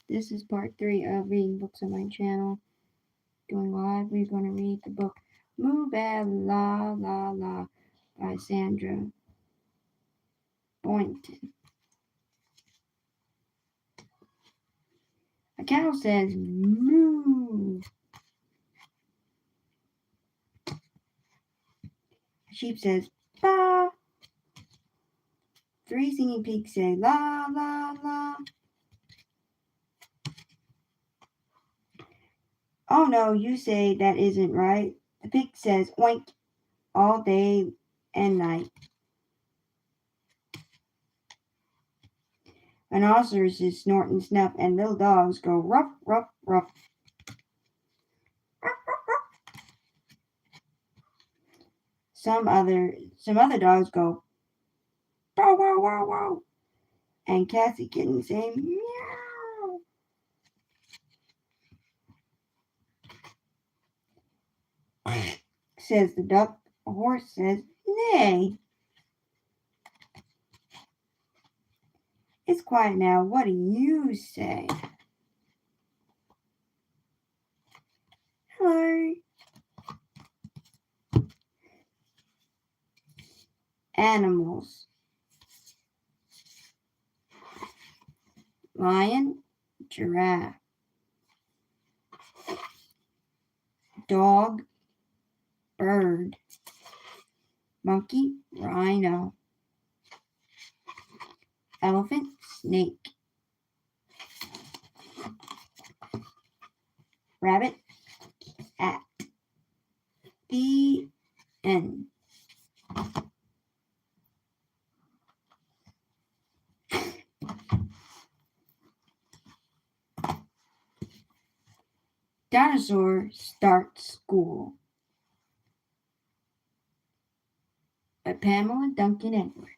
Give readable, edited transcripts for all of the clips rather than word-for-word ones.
This is part 3 of reading books on my channel. Doing live, we're going to read the book Moo Bad La La La by Sandra Boynton. A cow says moo. A sheep says ba. 3 singing pigs say la la la. Oh no, you say that isn't right. The pig says oink all day and night. Rhinoceroses snort and snuff, and little dogs go ruff, ruff, ruff. Some other dogs go bow, wow, wow, wow, and cats and kittens say meow. Says the duck. A horse says nay. It's quiet now. What do you say? Hello. Animals. Lion, giraffe. Dog, bird. Monkey, rhino. Elephant, snake. Rabbit, cat. The end. Dinosaur Starts School by Pamela Duncan Edwards.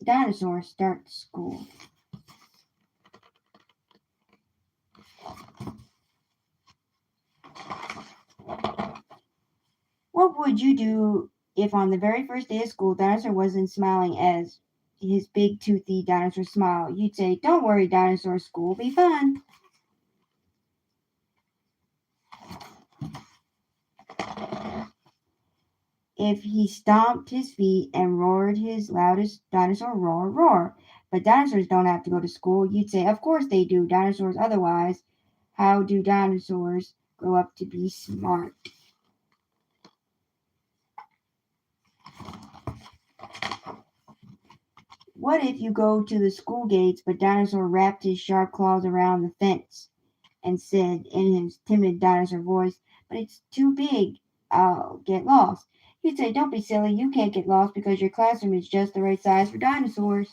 Dinosaur Starts School. What would you do if on the very first day of school, Dinosaur wasn't smiling as his big toothy dinosaur smile? You'd say, "Don't worry, Dinosaur, school will be fun." If he stomped his feet and roared his loudest dinosaur roar, roar. But dinosaurs don't have to go to school. You'd say, "Of course they do, dinosaurs. Otherwise, how do dinosaurs grow up to be smart?" What if you go to the school gates, but Dinosaur wrapped his sharp claws around the fence and said in his timid dinosaur voice, "But it's too big. I'll get lost." You'd say, "Don't be silly. You can't get lost because your classroom is just the right size for dinosaurs."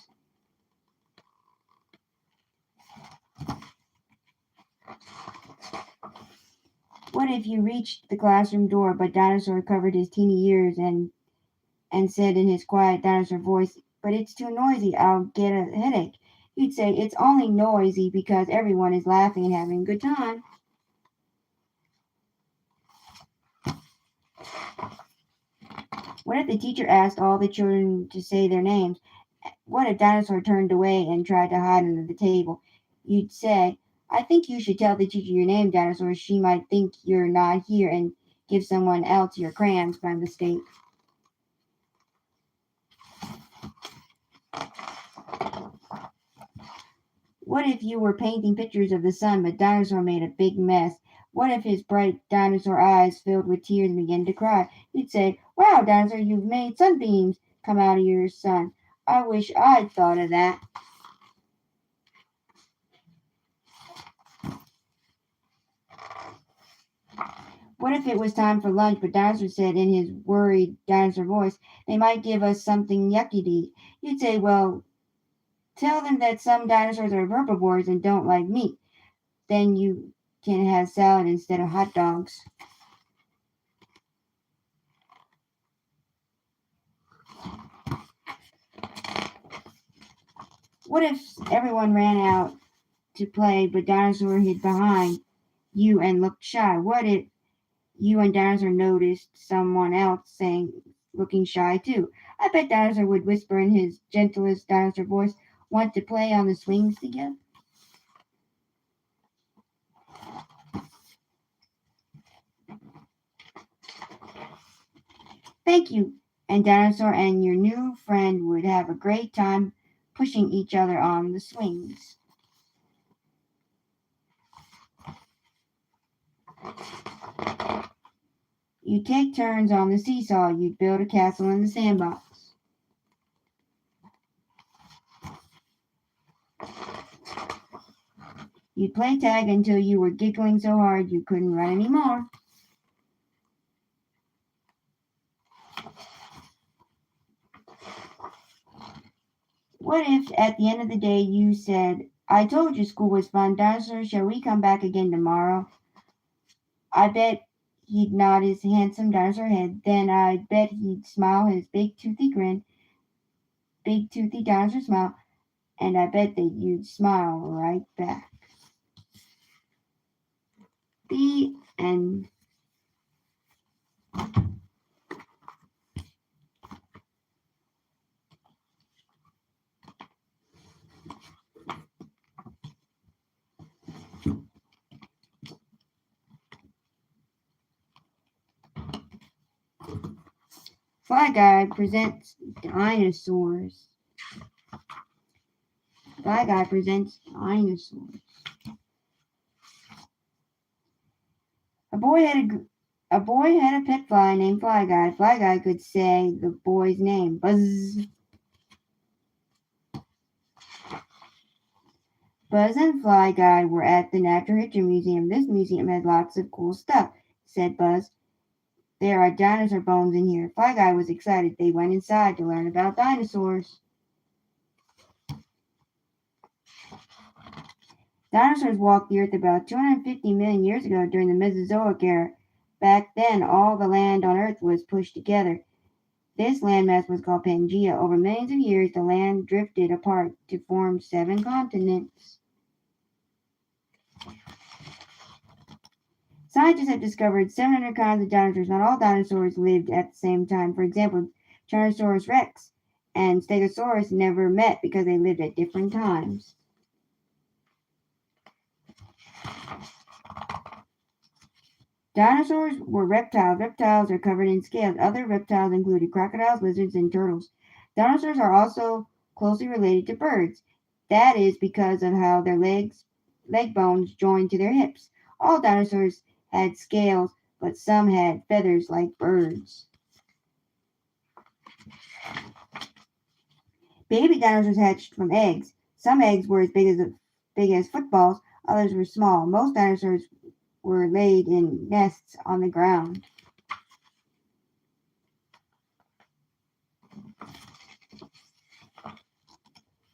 What if you reached the classroom door, but Dinosaur covered his teeny ears and said in his quiet dinosaur voice, "But it's too noisy. I'll get a headache." You'd say, "It's only noisy because everyone is laughing and having a good time." What if the teacher asked all the children to say their names? What if Dinosaur turned away and tried to hide under the table? You'd say, "I think you should tell the teacher your name, Dinosaur. She might think you're not here and give someone else your crayons by mistake." What if you were painting pictures of the sun, but Dinosaur made a big mess? What if his bright dinosaur eyes filled with tears and began to cry? You'd say, "Wow, Dinosaur, you've made sunbeams come out of your sun. I wish I'd thought of that." What if it was time for lunch, but Dinosaur said in his worried dinosaur voice, "They might give us something yucky to eat." You'd say, "Well, tell them that some dinosaurs are herbivores and don't like meat. Then you can have salad instead of hot dogs." What if everyone ran out to play, but Dinosaur hid behind you and looked shy? What if You and Dinosaur noticed someone else saying, looking shy too. I bet Dinosaur would whisper in his gentlest dinosaur voice, want to play on the swings together? Thank you. And Dinosaur and your new friend would have a great time pushing each other on the swings. You take turns on the seesaw. You'd build a castle in the sandbox. You'd play tag until you were giggling so hard you couldn't run anymore. What if at the end of the day you said, I told you school was fun, Dinosaur, shall we come back again tomorrow? I bet he'd nod his handsome dinosaur head. Then I bet he'd smile his big toothy dinosaur smile, and I bet that you'd smile right back. The end. Fly Guy presents dinosaurs. Fly Guy presents dinosaurs. A boy had a pet fly named Fly Guy. Fly Guy could say the boy's name. Buzz. Buzz and Fly Guy were at the Natural History Museum. This museum had lots of cool stuff, said Buzz. There are dinosaur bones in here. Fly Guy was excited. They went inside to learn about dinosaurs. Dinosaurs walked the earth about 250 million years ago during the Mesozoic era. Back then, all the land on earth was pushed together. This landmass was called Pangea. Over millions of years, the land drifted apart to form 7 continents. Scientists have discovered 700 kinds of dinosaurs. Not all dinosaurs lived at the same time. For example, Tyrannosaurus rex and Stegosaurus never met because they lived at different times. Dinosaurs were reptiles. Reptiles are covered in scales. Other reptiles included crocodiles, lizards, and turtles. Dinosaurs are also closely related to birds. That is because of how their leg bones joined to their hips. All dinosaurs had scales, but some had feathers like birds. Baby dinosaurs hatched from eggs. Some eggs were as big as footballs, others were small. Most dinosaurs were laid in nests on the ground.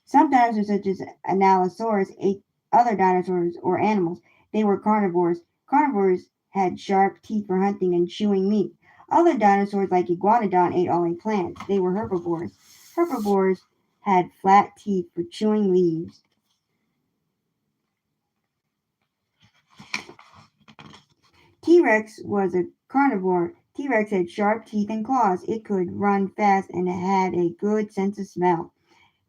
Some dinosaurs, such as Ankylosaurus, ate other dinosaurs or animals. They were carnivores. Carnivores had sharp teeth for hunting and chewing meat. Other dinosaurs, like Iguanodon, ate only plants. They were herbivores. Herbivores had flat teeth for chewing leaves. T-Rex was a carnivore. T-Rex had sharp teeth and claws. It could run fast and had a good sense of smell.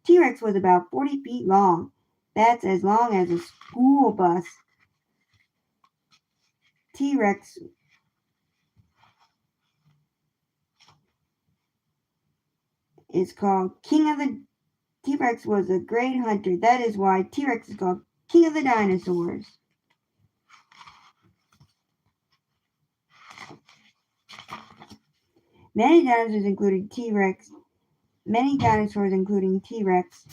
T-Rex was about 40 feet long. That's as long as a school bus. T-Rex is called King of the T-Rex was a great hunter. That is why T-Rex is called King of the Dinosaurs. Many dinosaurs including T-Rex Many dinosaurs, including T-Rex,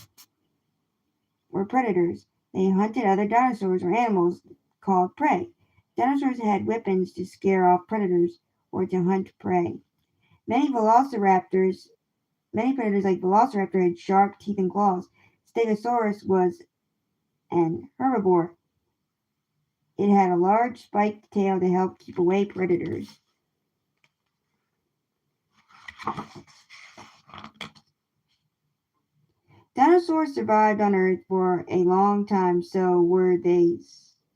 were predators. They hunted other dinosaurs or animals called prey. Dinosaurs had weapons to scare off predators or to hunt prey. Many predators like Velociraptor had sharp teeth and claws. Stegosaurus was an herbivore. It had a large spiked tail to help keep away predators. Dinosaurs survived on Earth for a long time, so were they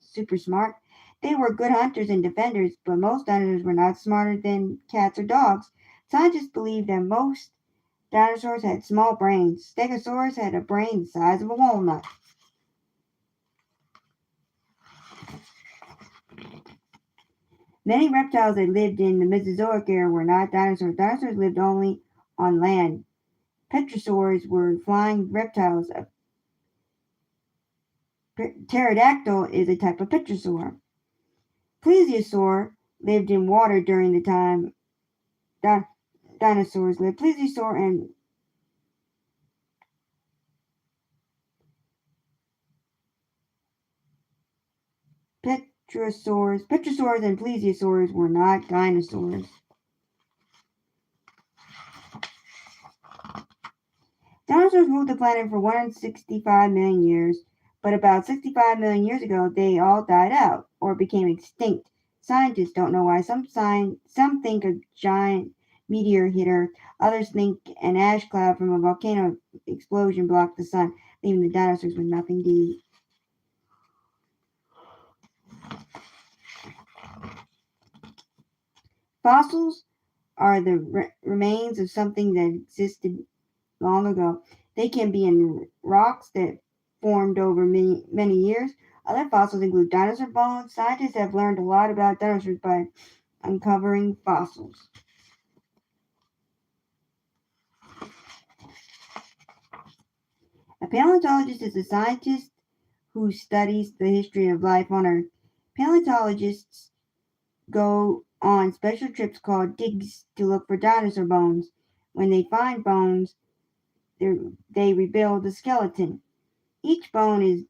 super smart? They were good hunters and defenders, but most dinosaurs were not smarter than cats or dogs. Scientists believe that most dinosaurs had small brains. Stegosaurus had a brain the size of a walnut. Many reptiles that lived in the Mesozoic era were not dinosaurs. Dinosaurs lived only on land. Petrosaurs were flying reptiles. A pterodactyl is a type of petrosaur. Plesiosaur lived in water during the time dinosaurs lived. Plesiosaur and petrosaurs and plesiosaurs were not dinosaurs. Dinosaurs ruled the planet for 165 million years, but about 65 million years ago they all died out or became extinct. Scientists don't know why. Some think a giant meteor hit Earth. Others think an ash cloud from a volcano explosion blocked the sun, leaving the dinosaurs with nothing to eat. Fossils are the remains of something that existed long ago. They can be in rocks that formed over many years. Other fossils include dinosaur bones. Scientists have learned a lot about dinosaurs by uncovering fossils. A paleontologist is a scientist who studies the history of life on Earth. Paleontologists go on special trips called digs to look for dinosaur bones. When they find bones, they rebuild the skeleton. Each bone is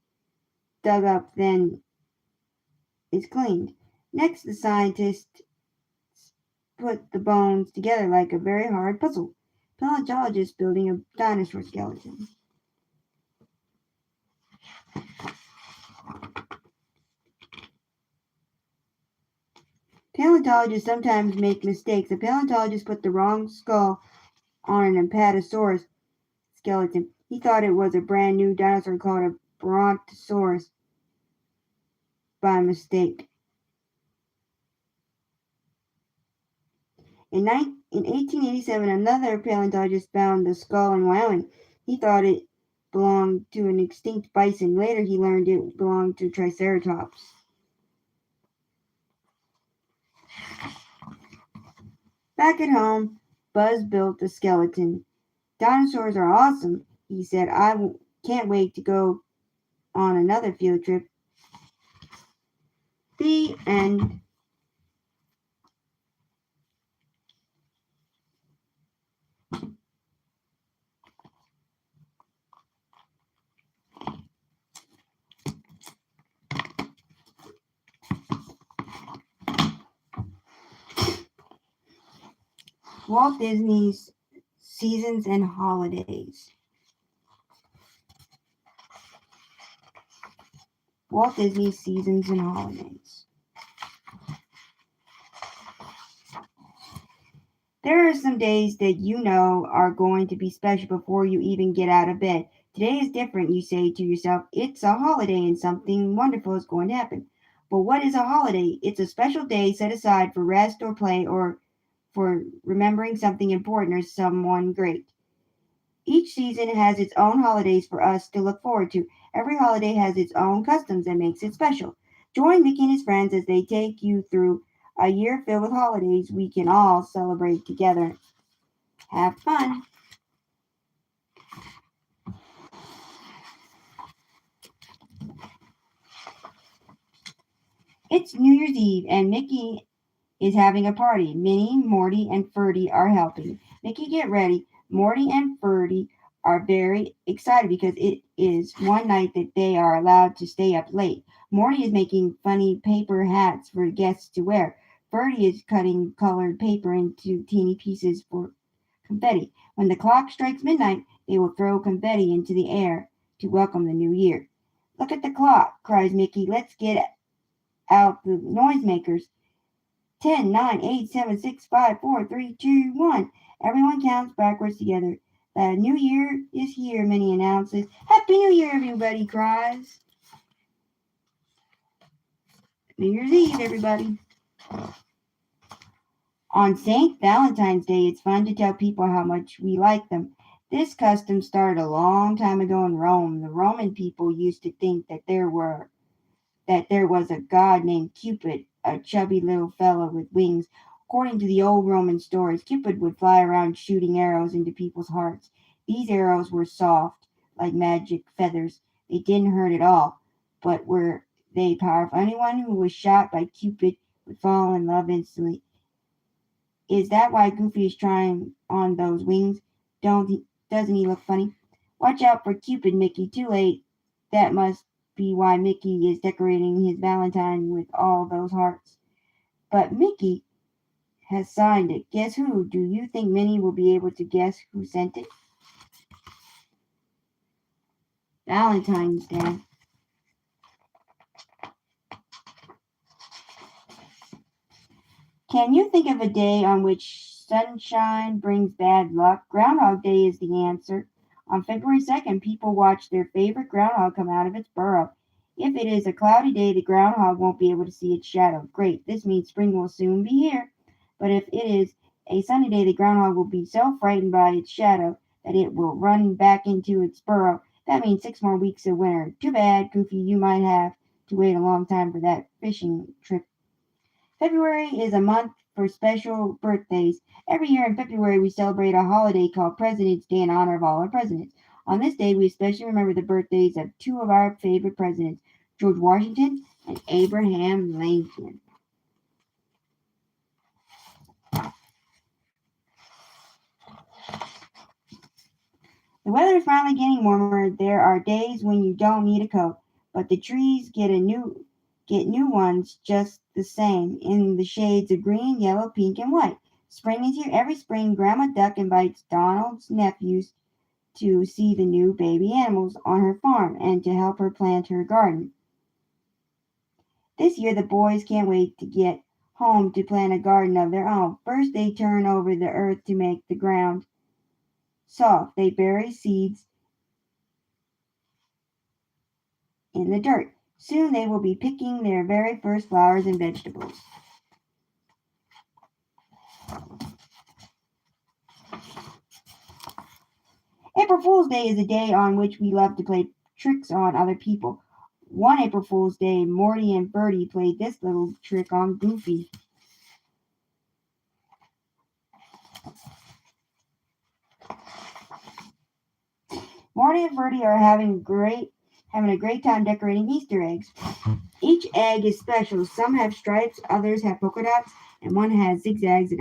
dug up, then is cleaned. Next, the scientists put the bones together like a very hard puzzle. Paleontologists building a dinosaur skeleton. Paleontologists sometimes make mistakes. A paleontologist put the wrong skull on an apatosaurus skeleton. He thought it was a brand new dinosaur called a brontosaurus by mistake. In 1887, another paleontologist found the skull in Wyoming. He thought it belonged to an extinct bison. Later, he learned it belonged to Triceratops. Back at home, Buzz built a skeleton. Dinosaurs are awesome, he said. I can't wait to go on another field trip. The end. Walt Disney's Seasons and Holidays. Walt Disney's Seasons and Holidays. There are some days that you know are going to be special before you even get out of bed. Today is different, you say to yourself. It's a holiday and something wonderful is going to happen. But what is a holiday? It's a special day set aside for rest or play or for remembering something important or someone great. Each season has its own holidays for us to look forward to. Every holiday has its own customs that makes it special. Join Mickey and his friends as they take you through a year filled with holidays we can all celebrate together. Have fun. It's New Year's Eve and Mickey is having a party. Minnie, Morty, and Ferdy are helping. Mickey, get ready. Morty and Ferdy are very excited because it is one night that they are allowed to stay up late. Morty is making funny paper hats for guests to wear. Ferdy is cutting colored paper into teeny pieces for confetti. When the clock strikes midnight, they will throw confetti into the air to welcome the new year. Look at the clock, cries Mickey. Let's get out the noisemakers. 10, 9, 8, 7, 6, 5, 4, 3, 2, 1. Everyone counts backwards together. The new year is here, Minnie announces. Happy New Year, everybody cries. New Year's Eve, everybody. On St. Valentine's Day, it's fun to tell people how much we like them. This custom started a long time ago in Rome. The Roman people used to think that there was a god named Cupid, a chubby little fellow with wings. According to the old Roman stories, Cupid would fly around shooting arrows into people's hearts. These arrows were soft, like magic feathers. They didn't hurt at all, but were they powerful? Anyone who was shot by Cupid would fall in love instantly. Is that why Goofy is trying on those wings? Doesn't he look funny? Watch out for Cupid, Mickey. Too late. That must be why Mickey is decorating his Valentine with all those hearts. But Mickey has signed it. Guess who? Do you think Minnie will be able to guess who sent it? Valentine's Day. Can you think of a day on which sunshine brings bad luck? Groundhog Day is the answer. On February 2nd, people watch their favorite groundhog come out of its burrow. If it is a cloudy day, the groundhog won't be able to see its shadow. Great, this means spring will soon be here. But if it is a sunny day, the groundhog will be so frightened by its shadow that it will run back into its burrow. That means 6 more weeks of winter. Too bad, Goofy, you might have to wait a long time for that fishing trip. February is a month for special birthdays. Every year in February, we celebrate a holiday called President's Day in honor of all our presidents. On this day, we especially remember the birthdays of two of our favorite presidents, George Washington and Abraham Lincoln. The weather is finally getting warmer. There are days when you don't need a coat, but the trees get new ones just the same in the shades of green, yellow, pink, and white. Spring is here. Every spring, Grandma Duck invites Donald's nephews to see the new baby animals on her farm and to help her plant her garden. This year, the boys can't wait to get home to plant a garden of their own. First, they turn over the earth to make the ground soft. They bury seeds in the dirt. Soon they will be picking their very first flowers and vegetables. April Fool's Day is a day on which we love to play tricks on other people. One April Fool's Day, Morty and Bertie played this little trick on Goofy. Morty and Bertie are having a great time decorating Easter eggs. Each egg is special. Some have stripes, others have polka dots, and one has zigzags, and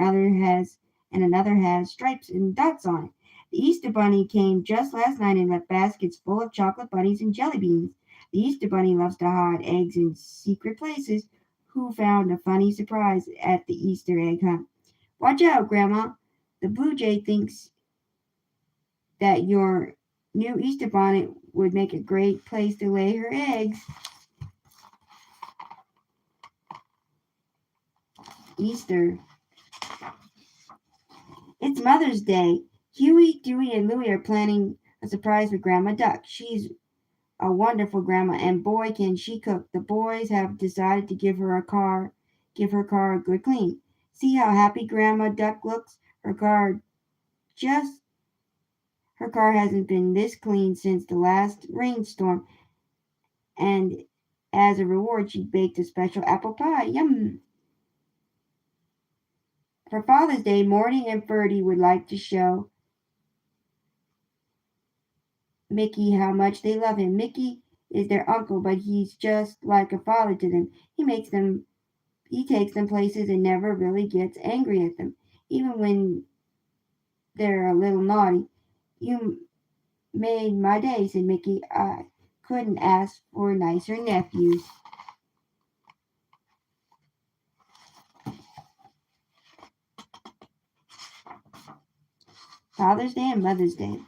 another has stripes and dots on it. The Easter Bunny came just last night and left baskets full of chocolate bunnies and jelly beans. The Easter Bunny loves to hide eggs in secret places. Who found a funny surprise at the Easter egg hunt? Watch out, Grandma. The Blue Jay thinks that your new Easter bonnet would make a great place to lay her eggs. Easter. It's Mother's Day. Huey, Dewey, and Louie are planning a surprise for Grandma Duck. She's a wonderful grandma, and boy, can she cook. The boys have decided to give her car a good clean. See how happy Grandma Duck looks? Just her car hasn't been this clean since the last rainstorm, and as a reward, she baked a special apple pie. Yum! For Father's Day, Morty and Bertie would like to show Mickey how much they love him. Mickey is their uncle, but he's just like a father to them. He takes them places and never really gets angry at them, even when they're a little naughty. You made my day, said Mickey. I couldn't ask for nicer nephews. Father's Day and Mother's Day.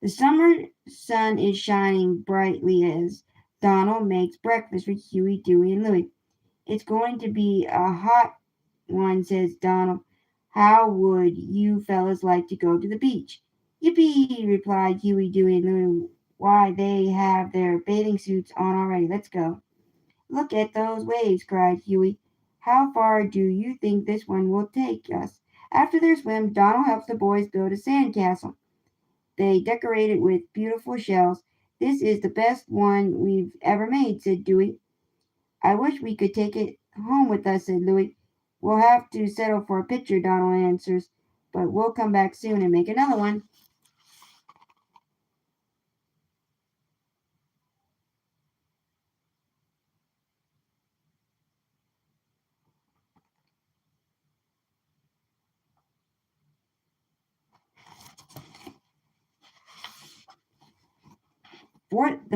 The summer sun is shining brightly as Donald makes breakfast for Huey, Dewey, and Louie. It's going to be a hot one, says Donald. How would you fellas like to go to the beach? Yippee, replied Huey, Dewey, and Louie. Why, they have their bathing suits on already. Let's go. Look at those waves, cried Huey. How far do you think this one will take us? After their swim, Donald helps the boys build a sand castle. They decorate it with beautiful shells. This is the best one we've ever made, said Dewey. I wish we could take it home with us, said Louie. We'll have to settle for a picture, Donald answers, but we'll come back soon and make another one.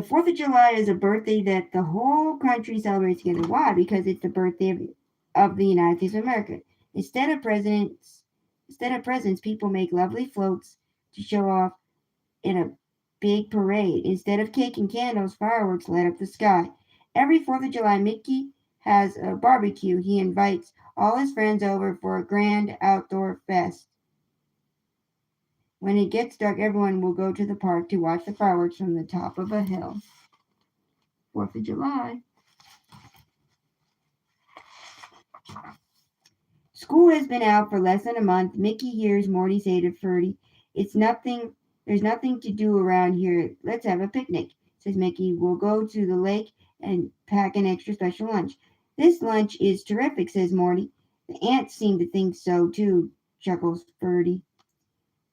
4th of July is a birthday that the whole country celebrates together. Why? Because it's the birthday of the United States of America. Instead of presidents, instead of presents, people make lovely floats to show off in a big parade. Instead of cake and candles, fireworks light up the sky. Every 4th of July, Mickey has a barbecue. He invites all his friends over for a grand outdoor fest. When it gets dark, everyone will go to the park to watch the fireworks from the top of a hill. 4th of July. School has been out for less than a month. Mickey hears Morty say to Ferdy, "It's nothing. There's nothing to do around here. Let's have a picnic," says Mickey. "We'll go to the lake and pack an extra special lunch." "This lunch is terrific," says Morty. "The ants seem to think so too," chuckles Ferdy.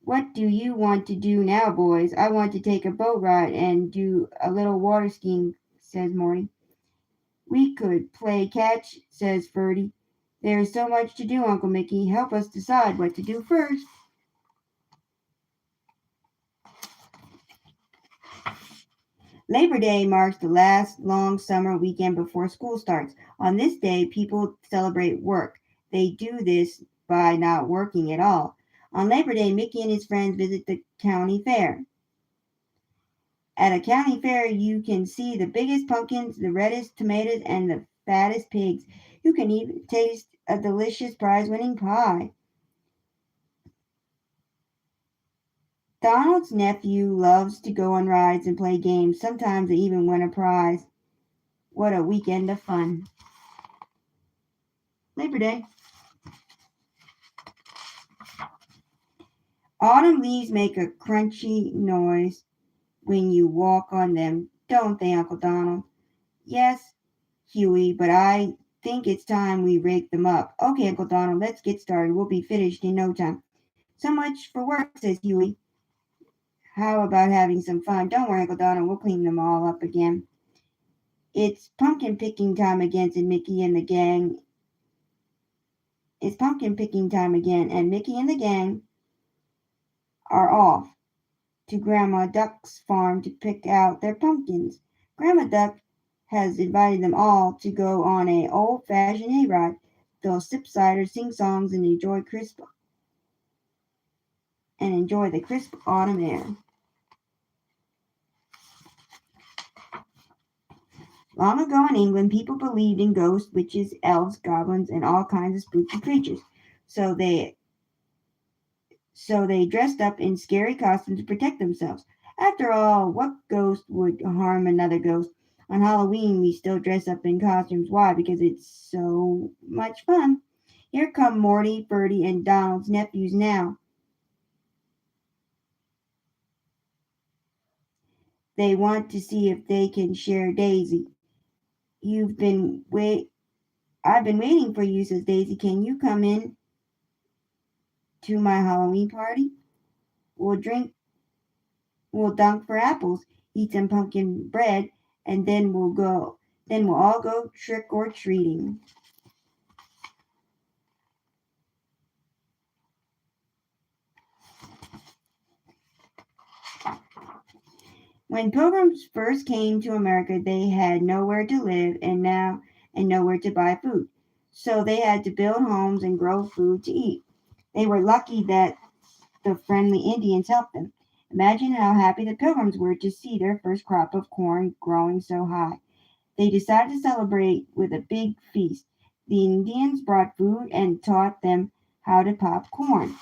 "What do you want to do now, boys?" "I want to take a boat ride and do a little water skiing," says Morty. "We could play catch," says Ferdy. "There's so much to do, Uncle Mickey. Help us decide what to do first." Labor Day marks the last long summer weekend before school starts. On this day, people celebrate work. They do this by not working at all. On Labor Day, Mickey and his friends visit the county fair. At a county fair, you can see the biggest pumpkins, the reddest tomatoes, and the fattest pigs. You can even taste a delicious prize winning pie. Donald's nephew loves to go on rides and play games. Sometimes they even win a prize. What a weekend of fun. Labor Day. Autumn leaves make a crunchy noise when you walk on them, don't they, Uncle Donald? Yes, Huey, but I think it's time we rake them up. Okay, Uncle Donald, let's get started. We'll be finished in no time. So much for work, says Huey. How about having some fun? Don't worry, Uncle Donald, we'll clean them all up again. It's pumpkin picking time again, said Mickey and the gang. It's pumpkin picking time again, and Mickey and the gang are off to Grandma Duck's farm to pick out their pumpkins. Grandma Duck has invited them all to go on a old-fashioned hayride. They'll sip cider, sing songs, and enjoy the crisp autumn air. Long ago in England, people believed in ghosts, witches, elves, goblins, and all kinds of spooky creatures. So they so they dressed up in scary costumes to protect themselves. After all, what ghost would harm another ghost? On Halloween, we still dress up in costumes. Why? Because it's so much fun. Here come Morty, Ferdy, and Donald's nephews now. They want to see if they can share Daisy. You've been wait. I've been waiting for you, says Daisy. Can you come in to my Halloween party? We'll drink. We'll dunk for apples, eat some pumpkin bread, and then we'll go. Then we'll all go trick or treating. When pilgrims first came to America, they had nowhere to live and nowhere to buy food. So they had to build homes and grow food to eat. They were lucky that the friendly Indians helped them. Imagine how happy the pilgrims were to see their first crop of corn growing so high. They decided to celebrate with a big feast. The Indians brought food and taught them how to pop corn.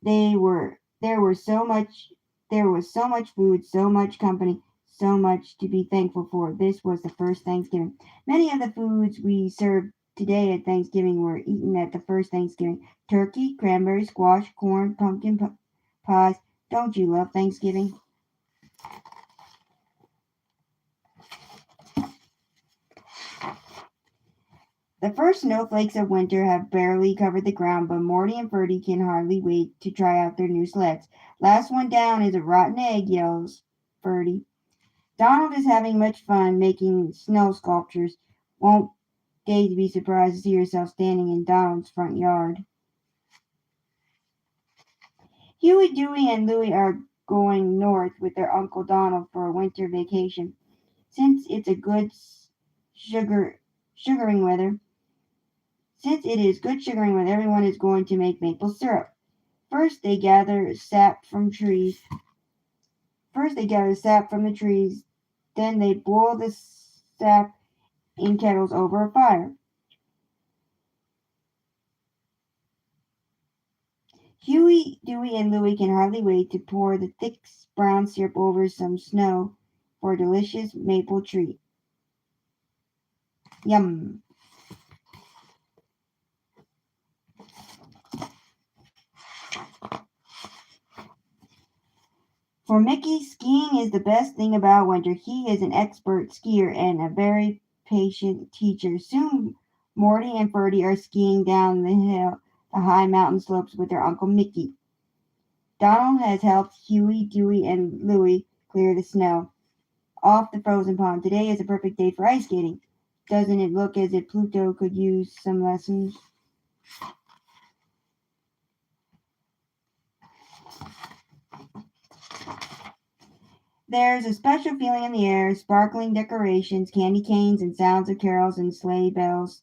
They were there were so much there was so much food, so much company, so much to be thankful for. This was the first Thanksgiving. Many of the foods we serve today at Thanksgiving were eaten at the first Thanksgiving. Turkey, cranberry, squash, corn, pumpkin pies. Don't you love Thanksgiving? The first snowflakes of winter have barely covered the ground, but Morty and Ferdy can hardly wait to try out their new sleds. Last one down is a rotten egg, yells Ferdy. Donald is having much fun making snow sculptures. Won't Daisy be surprised to see herself standing in Donald's front yard? Huey, Dewey, and Louie are going north with their Uncle Donald for a winter vacation. Since it's a good sugaring weather, Since it is good sugaring weather, everyone is going to make maple syrup. First, they gather sap from trees. First, they gather sap from the trees. Then they boil the sap in kettles over a fire. Huey, Dewey, and Louie can hardly wait to pour the thick brown syrup over some snow for a delicious maple treat. Yum! For Mickey, skiing is the best thing about winter. He is an expert skier and a very patient teacher. Soon, Morty and Ferdy are skiing down the high mountain slopes with their Uncle Mickey. Donald has helped Huey, Dewey, and Louie clear the snow off the frozen pond. Today is a perfect day for ice skating. Doesn't it look as if Pluto could use some lessons? There's a special feeling in the air. Sparkling decorations, candy canes, and sounds of carols and sleigh bells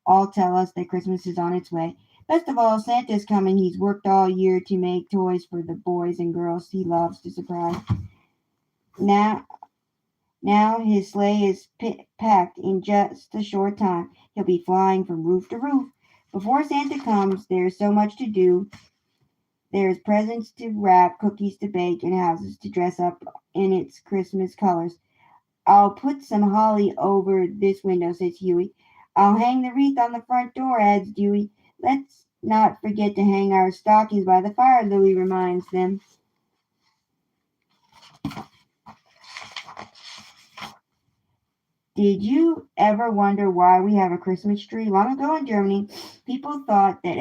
all tell us that Christmas is on its way. Best of all, Santa's coming. He's worked all year to make toys for the boys and girls he loves to surprise. Now, now his sleigh is packed in just a short time. He'll be flying from roof to roof. Before Santa comes, there's so much to do. There's presents to wrap, cookies to bake, and houses to dress up in its Christmas colors. I'll put some holly over this window, says Huey. I'll hang the wreath on the front door, adds Dewey. Let's not forget to hang our stockings by the fire, Louie reminds them. Did you ever wonder why we have a Christmas tree? Long ago in Germany, people thought that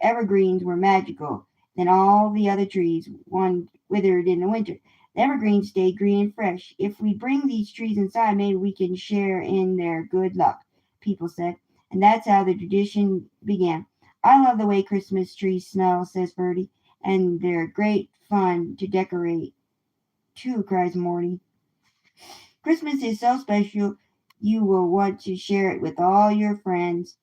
evergreens were magical. Then all the other trees withered in the winter. The evergreens stayed green and fresh. If we bring these trees inside, maybe we can share in their good luck, people said. And that's how the tradition began. I love the way Christmas trees smell, says Bertie. And they're great fun to decorate, too, cries Morty. Christmas is so special you will want to share it with all your friends.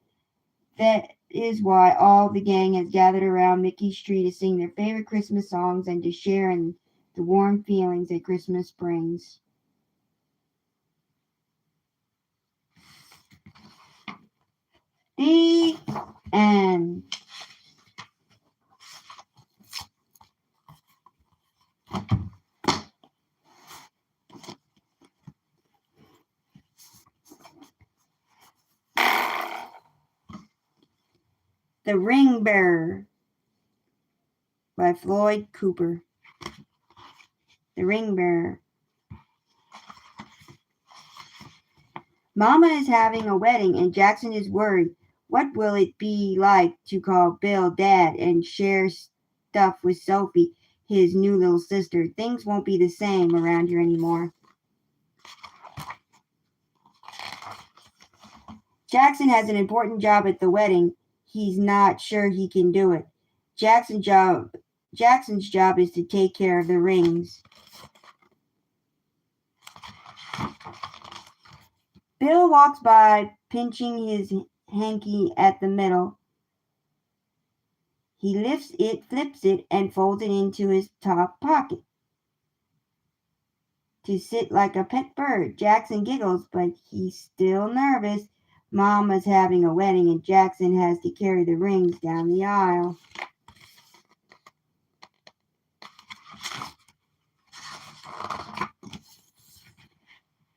That is why all the gang has gathered around Mickey's tree to sing their favorite Christmas songs and to share in the warm feelings that Christmas brings. The end. The Ring Bearer by Floyd Cooper. The Ring Bearer. Mama is having a wedding and Jackson is worried. What will it be like to call Bill Dad and share stuff with Sophie, his new little sister? Things won't be the same around here anymore. Jackson has an important job at the wedding. He's not sure he can do it. Jackson's job is to take care of the rings. Bill walks by, pinching his hanky at the middle. He lifts it, flips it, and folds it into his top pocket to sit like a pet bird. Jackson giggles, but he's still nervous. Mama's having a wedding and Jackson has to carry the rings down the aisle.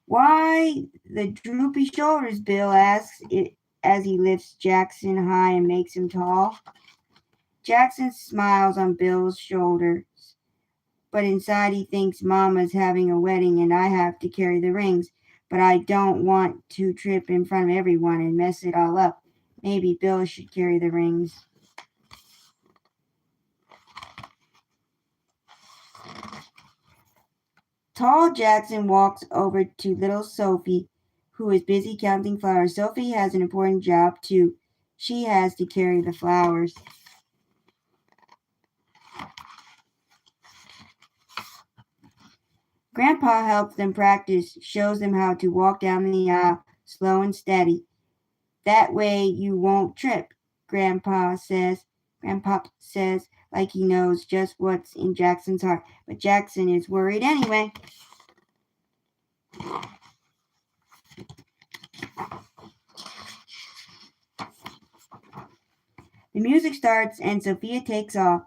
Why the droopy shoulders? Bill asks it as he lifts Jackson high and makes him tall. Jackson smiles on Bill's shoulders, but inside he thinks Mama's having a wedding and I have to carry the rings. But I don't want to trip in front of everyone and mess it all up. Maybe Bill should carry the rings. Tall Jackson walks over to little Sophie, who is busy counting flowers. Sophie has an important job too. She has to carry the flowers. Grandpa helps them practice, shows them how to walk down the aisle slow and steady. That way you won't trip, Grandpa says. Grandpop says, like he knows just what's in Jackson's heart. But Jackson is worried anyway. The music starts and Sophia takes off.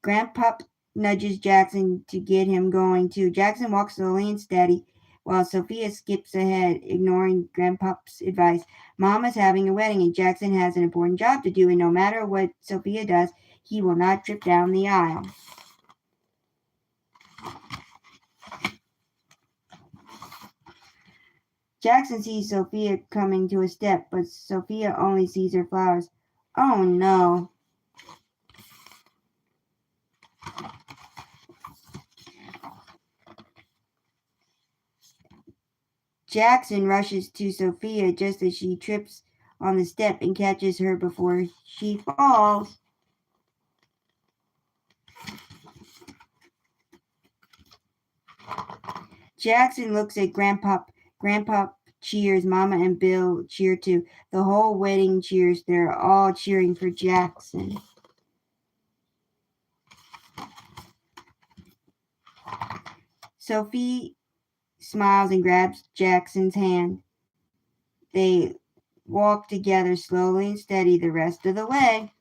Grandpop nudges Jackson to get him going too. Jackson walks slowly and steady while Sophia skips ahead, ignoring Grandpop's advice. Mama's having a wedding and Jackson has an important job to do, and no matter what Sophia does, he will not trip down the aisle. Jackson sees Sophia coming to a step, but Sophia only sees her flowers. Oh no. Jackson rushes to Sophia just as she trips on the step and catches her before she falls. Jackson looks at Grandpop. Grandpop cheers. Mama and Bill cheer too. The whole wedding cheers. They're all cheering for Jackson. Sophie smiles and grabs Jackson's hand. They walk together slowly and steady the rest of the way.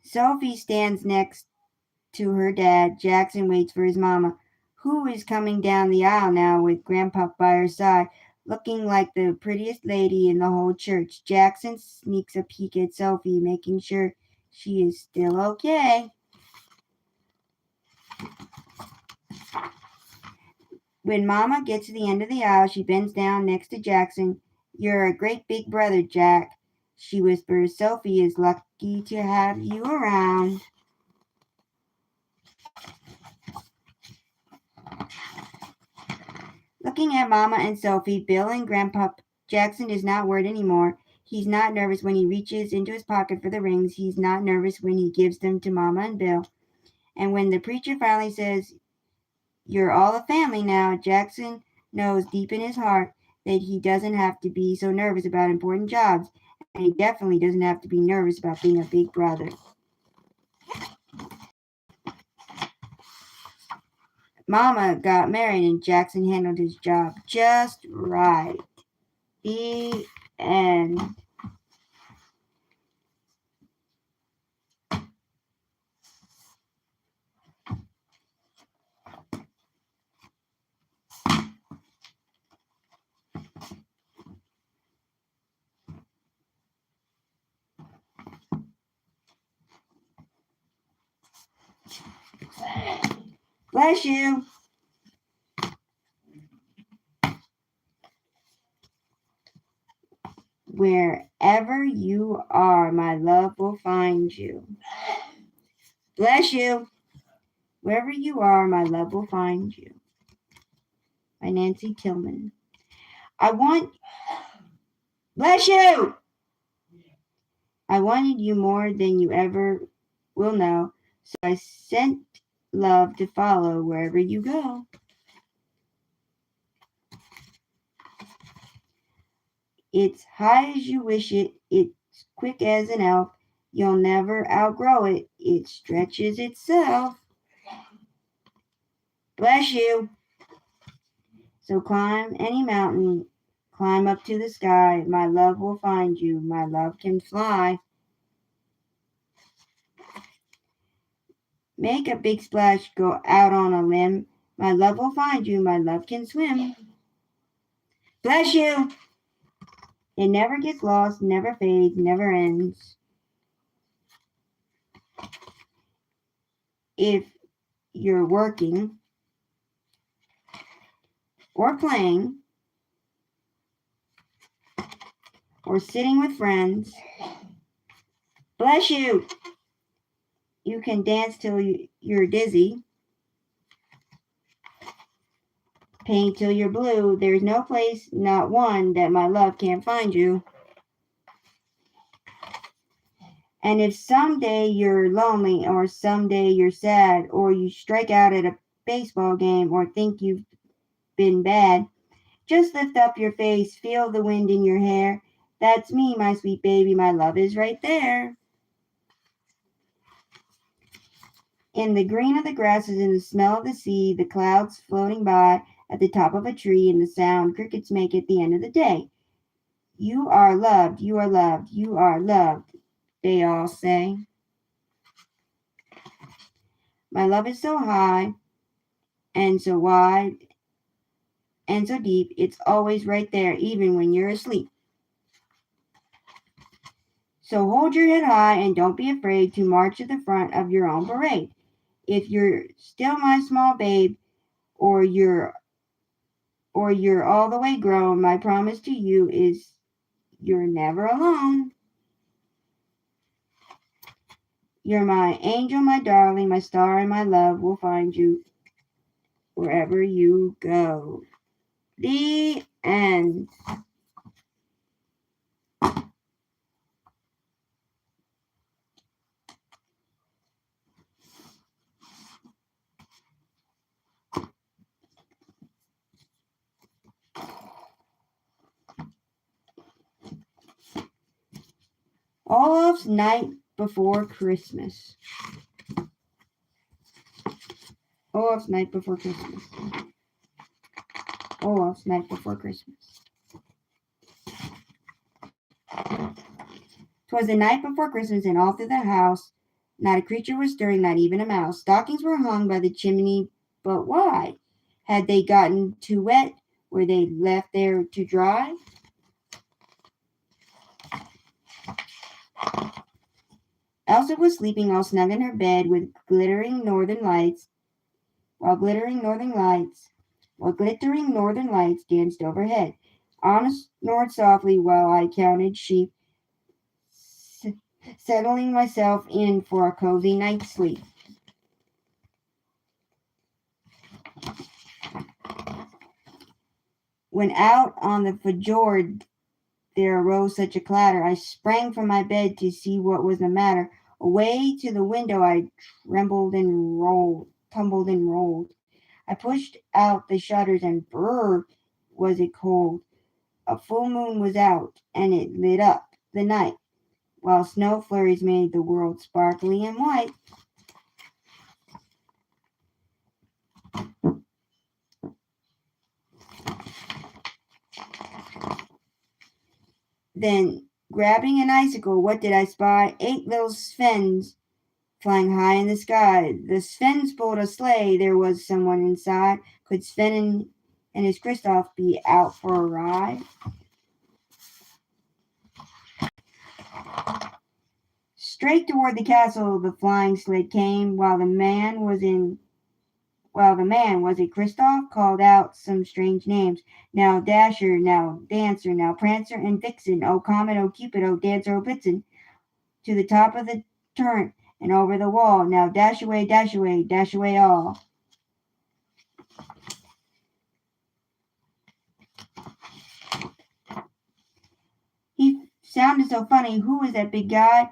Sophie stands next to her dad. Jackson waits for his mama, who is coming down the aisle now with Grandpa by her side, looking like the prettiest lady in the whole church. Jackson sneaks a peek at Sophie, making sure she is still okay. When Mama gets to the end of the aisle, she bends down next to Jackson. You're a great big brother, Jack, she whispers. Sophie is lucky to have you around. Looking at Mama and Sophie, Bill and Grandpa, Jackson is not worried anymore. He's not nervous when he reaches into his pocket for the rings. He's not nervous when he gives them to Mama and Bill. And when the preacher finally says, you're all a family now, Jackson knows deep in his heart that he doesn't have to be so nervous about important jobs. And he definitely doesn't have to be nervous about being a big brother. Mama got married and Jackson handled his job just right. The end. Bless you. Wherever you are, my love will find you. Bless you. Wherever you are, my love will find you. By Nancy Tillman. Bless you. I wanted you more than you ever will know, so I sent love to follow wherever you go. It's high as you wish it. It's quick as an elf. You'll never outgrow it. It stretches itself. Bless you. So climb any mountain. Climb up to the sky. My love will find you. My love can fly. Make a big splash, go out on a limb. My love will find you, my love can swim. Bless you! It never gets lost, never fades, never ends. If you're working or playing or sitting with friends, bless you! You can dance till you're dizzy, paint till you're blue. There's no place, not one, that my love can't find you. And if someday you're lonely or someday you're sad or you strike out at a baseball game or think you've been bad, just lift up your face, feel the wind in your hair. That's me, my sweet baby, my love is right there. In the green of the grasses, in the smell of the sea, the clouds floating by at the top of a tree, and the sound crickets make at the end of the day. You are loved, you are loved, you are loved, they all say. My love is so high and so wide and so deep, it's always right there, even when you're asleep. So hold your head high and don't be afraid to march to the front of your own parade. If you're still my small babe, or you're all the way grown, my promise to you is you're never alone. You're my angel, my darling, my star, and my love will find you wherever you go. The end. Olaf's Night Before Christmas. Olaf's Night Before Christmas. Olaf's Night Before Christmas. 'Twas the night before Christmas, and all through the house not a creature was stirring, not even a mouse. Stockings were hung by the chimney, but why? Had they gotten too wet? Were they left there to dry? Elsa was sleeping all snug in her bed with glittering northern lights, while glittering northern lights danced overhead. Anna snored softly while I counted sheep, settling myself in for a cozy night's sleep. When out on the fjord there arose such a clatter, I sprang from my bed to see what was the matter. Away to the window I tumbled and rolled. I pushed out the shutters, and brrr, was it cold. A full moon was out, and it lit up the night, while snow flurries made the world sparkly and white. Then, grabbing an icicle, what did I spy? 8 little Svens flying high in the sky. The Svens pulled a sleigh. There was someone inside. Could Sven and his Kristoff be out for a ride? Straight toward the castle the flying sled came, while the man was it Kristoff, called out some strange names. Now Dasher, now Dancer, now Prancer and Vixen, oh Comet, oh Cupid, oh Dancer, oh Blitzen, to the top of the turret and over the wall. Now dash away all. He sounded so funny. Who was that big guy?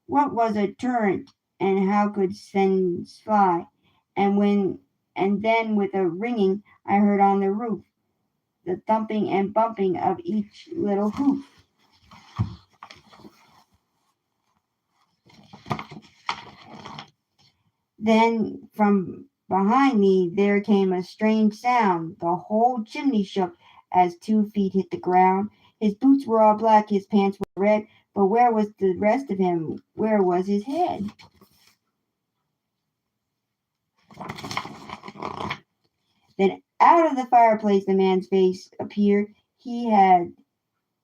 What was a turret, and how could Svens fly? And then with a ringing I heard on the roof the thumping and bumping of each little hoof. Then from behind me there came a strange sound. The whole chimney shook as 2 feet hit the ground. His boots were all black, his pants were red, but where was the rest of him? Where was his head? Then out of the fireplace the man's face appeared. He had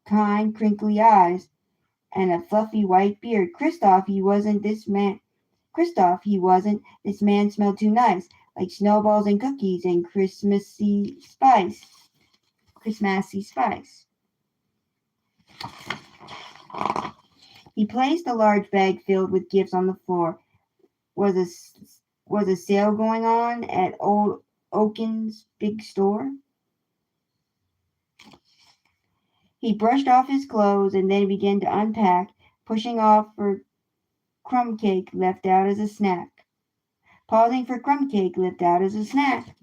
kind, crinkly eyes and a fluffy white beard. Christoph, he wasn't this man. Christoph, he wasn't. This man smelled too nice, like snowballs and cookies and Christmassy spice. Christmassy spice. He placed a large bag filled with gifts on the floor. Was a sale going on at old Oaken's big store? He brushed off his clothes and then began to unpack, pushing off for crumb cake left out as a snack. Pausing for crumb cake left out as a snack.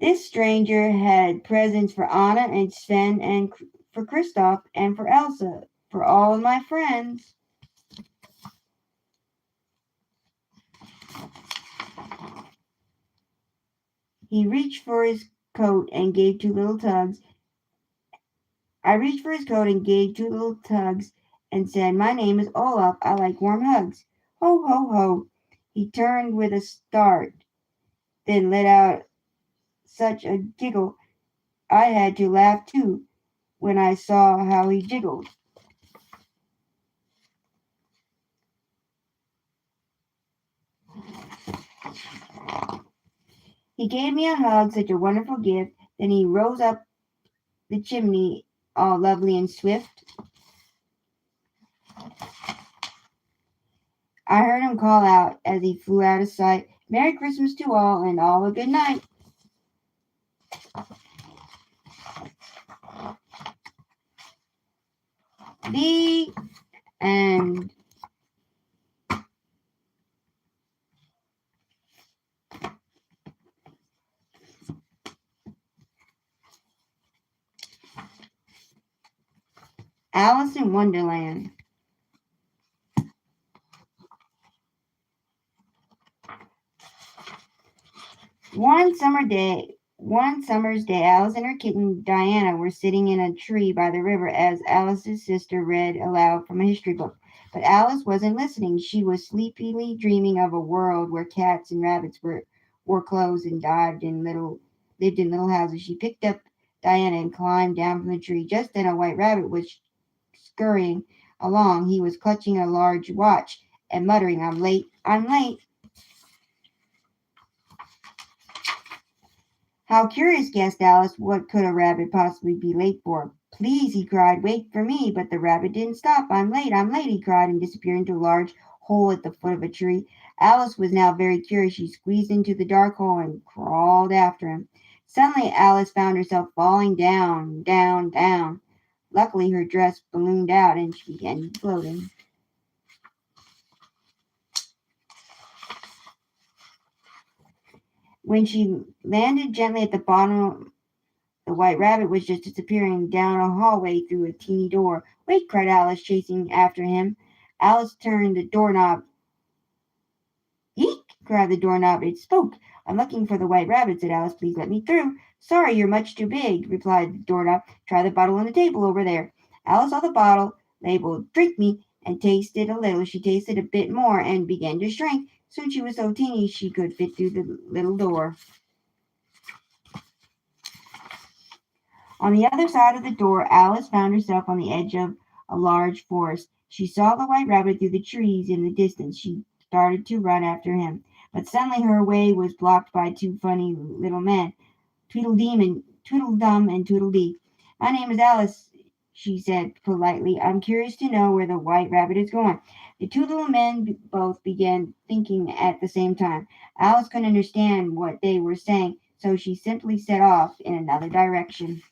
This stranger had presents for Anna and Sven and for Christoph and for Elsa, for all of my friends. He reached for his coat and gave two little tugs. I reached for his coat and gave two little tugs and said, "My name is Olaf. I like warm hugs." Ho, ho, ho. He turned with a start, then let out such a giggle I had to laugh too when I saw how he jiggled. He gave me a hug, such a wonderful gift. Then he rose up the chimney, all lovely and swift. I heard him call out as he flew out of sight, "Merry Christmas to all, and all a good night." The end. Alice in Wonderland. One summer's day, Alice and her kitten Diana were sitting in a tree by the river as Alice's sister read aloud from a history book. But Alice wasn't listening. She was sleepily dreaming of a world where cats and rabbits wore clothes and lived in little houses. She picked up Diana and climbed down from the tree. Just then a white rabbit was scurrying along. He was clutching a large watch and muttering, "I'm late, I'm late." How curious, guessed Alice. What could a rabbit possibly be late for? "Please," he cried, "wait for me." But the rabbit didn't stop. I'm late, he cried, and disappeared into a large hole at the foot of a tree. Alice was now very curious. She squeezed into the dark hole and crawled after him. Suddenly, Alice found herself falling down, down, down. Luckily, her dress ballooned out and she began floating. When she landed gently at the bottom, the white rabbit was just disappearing down a hallway through a teeny door. "Wait!" cried Alice, chasing after him. Alice turned the doorknob. "Eek!" cried the doorknob. It spoke. "I'm looking for the white rabbit," said Alice. "Please let me through." "Sorry, you're much too big," replied the doorknob. "Try the bottle on the table over there." Alice saw the bottle labeled "Drink Me" and tasted a little. She tasted a bit more and began to shrink. Soon she was so teeny she could fit through the little door. On the other side of the door, Alice found herself on the edge of a large forest. She saw the white rabbit through the trees in the distance. She started to run after him, but suddenly her way was blocked by two funny little men, Tweedledum and Tweedledee. "My name is Alice," she said politely. "I'm curious to know where the white rabbit is going." The two little men both began thinking at the same time. Alice couldn't understand what they were saying, so she simply set off in another direction.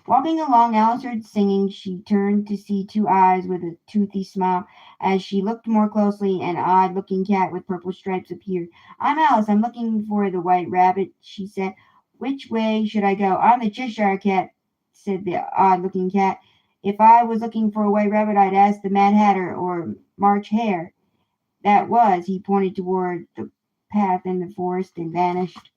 Walking along, Alice heard singing. She turned to see two eyes with a toothy smile. As she looked more closely, an odd-looking cat with purple stripes appeared. "I'm Alice. I'm looking for the white rabbit," she said. "Which way should I go?" "I'm the Cheshire Cat," said the odd-looking cat. "If I was looking for a white rabbit, I'd ask the Mad Hatter or March Hare." That was, he pointed toward the path in the forest and vanished.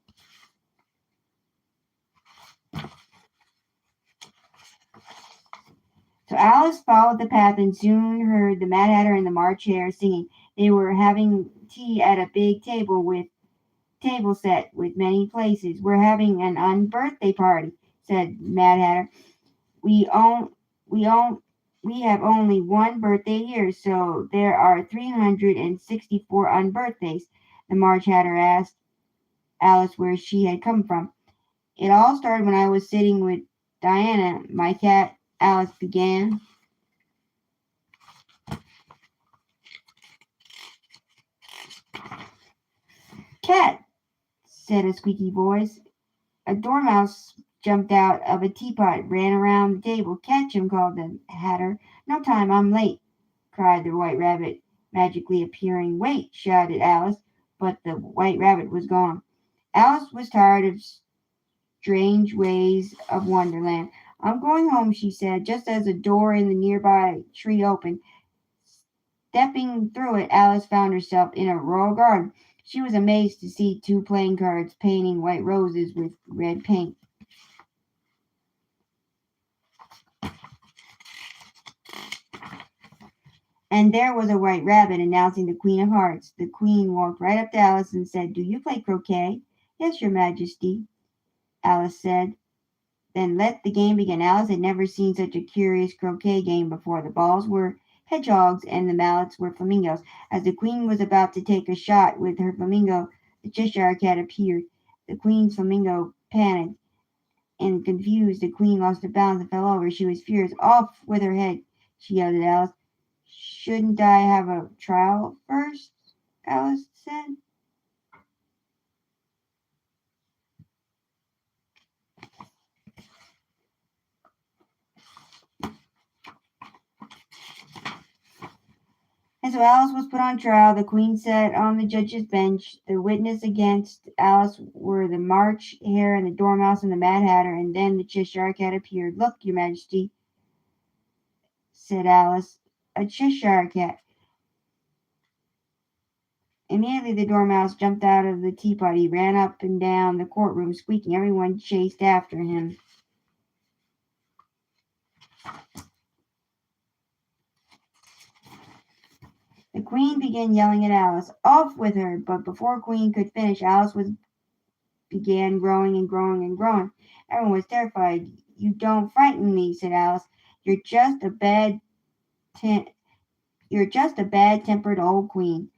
So Alice followed the path and soon heard the Mad Hatter and the March Hare singing. They were having tea at a big table set with many places. We're having an unbirthday party, said Mad Hatter. We own we own we have only one birthday a year, so there are 364 unbirthdays. The March Hatter asked Alice where she had come from. It all started when I was sitting with Diana, my cat, Alice began. Cat, said a squeaky voice. A dormouse jumped out of a teapot, ran around the table. Catch him, called the Hatter. No time, I'm late, cried the White Rabbit, magically appearing. Wait, shouted Alice, but the White Rabbit was gone. Alice was tired of strange ways of Wonderland. I'm going home, she said, just as a door in the nearby tree opened. Stepping through it, Alice found herself in a royal garden. She was amazed to see two playing cards painting white roses with red paint. And there was a white rabbit announcing the Queen of Hearts. The Queen walked right up to Alice and said, Do you play croquet? Yes, Your Majesty, Alice said. Then let the game begin. Alice had never seen such a curious croquet game before. The balls were hedgehogs and the mallets were flamingos. As the Queen was about to take a shot with her flamingo, the Cheshire Cat appeared. The Queen's flamingo panicked and confused. The Queen lost her balance and fell over. She was furious. Off with her head, she yelled at Alice. Shouldn't I have a trial first? Alice said. And so Alice was put on trial. The Queen sat on the judge's bench. The witness against Alice were the March Hare and the Dormouse and the Mad Hatter, and then the Cheshire Cat appeared. Look, Your Majesty, said Alice, a Cheshire Cat. Immediately the Dormouse jumped out of the teapot. He ran up and down the courtroom, squeaking. Everyone chased after him. The Queen began yelling at Alice, Off with her! But before Queen could finish, Alice began growing and growing and growing. Everyone was terrified. You don't frighten me, said Alice. You're just a bad tempered old queen.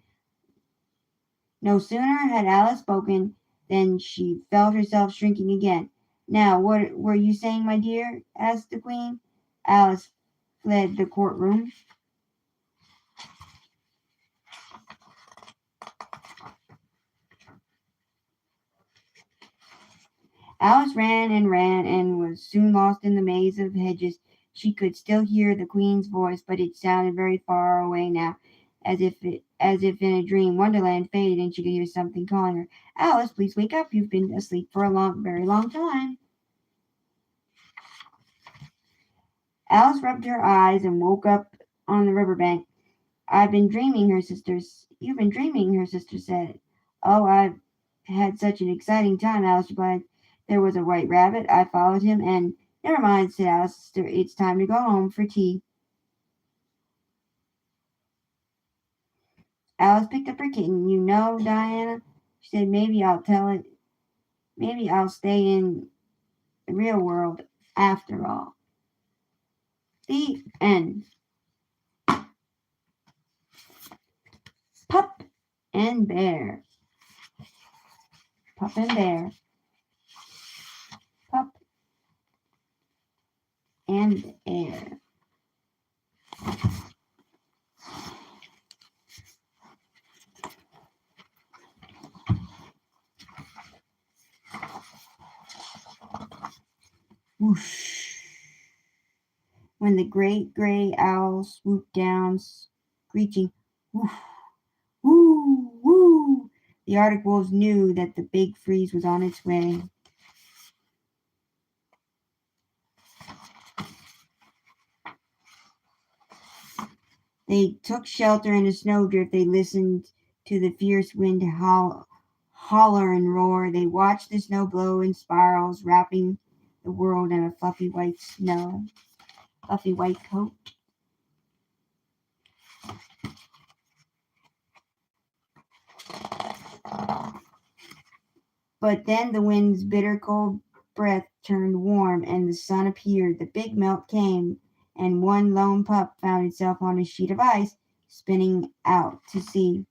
No sooner had Alice spoken than she felt herself shrinking again. Now, what were you saying, my dear? Asked the Queen. Alice fled the courtroom. Alice ran and was soon lost in the maze of hedges. She could still hear the Queen's voice, but it sounded very far away now, as if in a dream. Wonderland faded, and she could hear something calling her. Alice, please wake up. You've been asleep for a very long time. Alice rubbed her eyes and woke up on the river bank. I've been dreaming, her sisters. You've been dreaming, her sister said. Oh, I've had such an exciting time, Alice replied. There was a white rabbit. I followed him and never mind, said Alice's sister. It's time to go home for tea. Alice picked up her kitten. You know, Diana, she said, maybe I'll stay in the real world after all. The end. Pup and Bear. Pup and Bear. Pup and Air. Whoosh. When the great gray owl swooped down, screeching, woof, woo, woo, the Arctic wolves knew that the big freeze was on its way. They took shelter in a snowdrift. They listened to the fierce wind holler and roar. They watched the snow blow in spirals, wrapping the world in a fluffy white snow. fluffy white coat. But then the wind's bitter cold breath turned warm, and the sun appeared. The big melt came, and one lone pup found itself on a sheet of ice, spinning out to sea.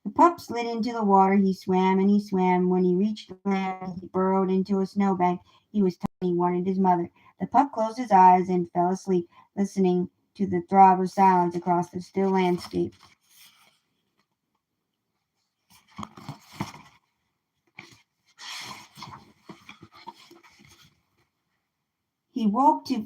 The pup slid into the water. He swam and he swam. When he reached land, he burrowed into a snowbank. He was tired. He wanted his mother. The pup closed his eyes and fell asleep, listening to the throb of silence across the still landscape. He woke to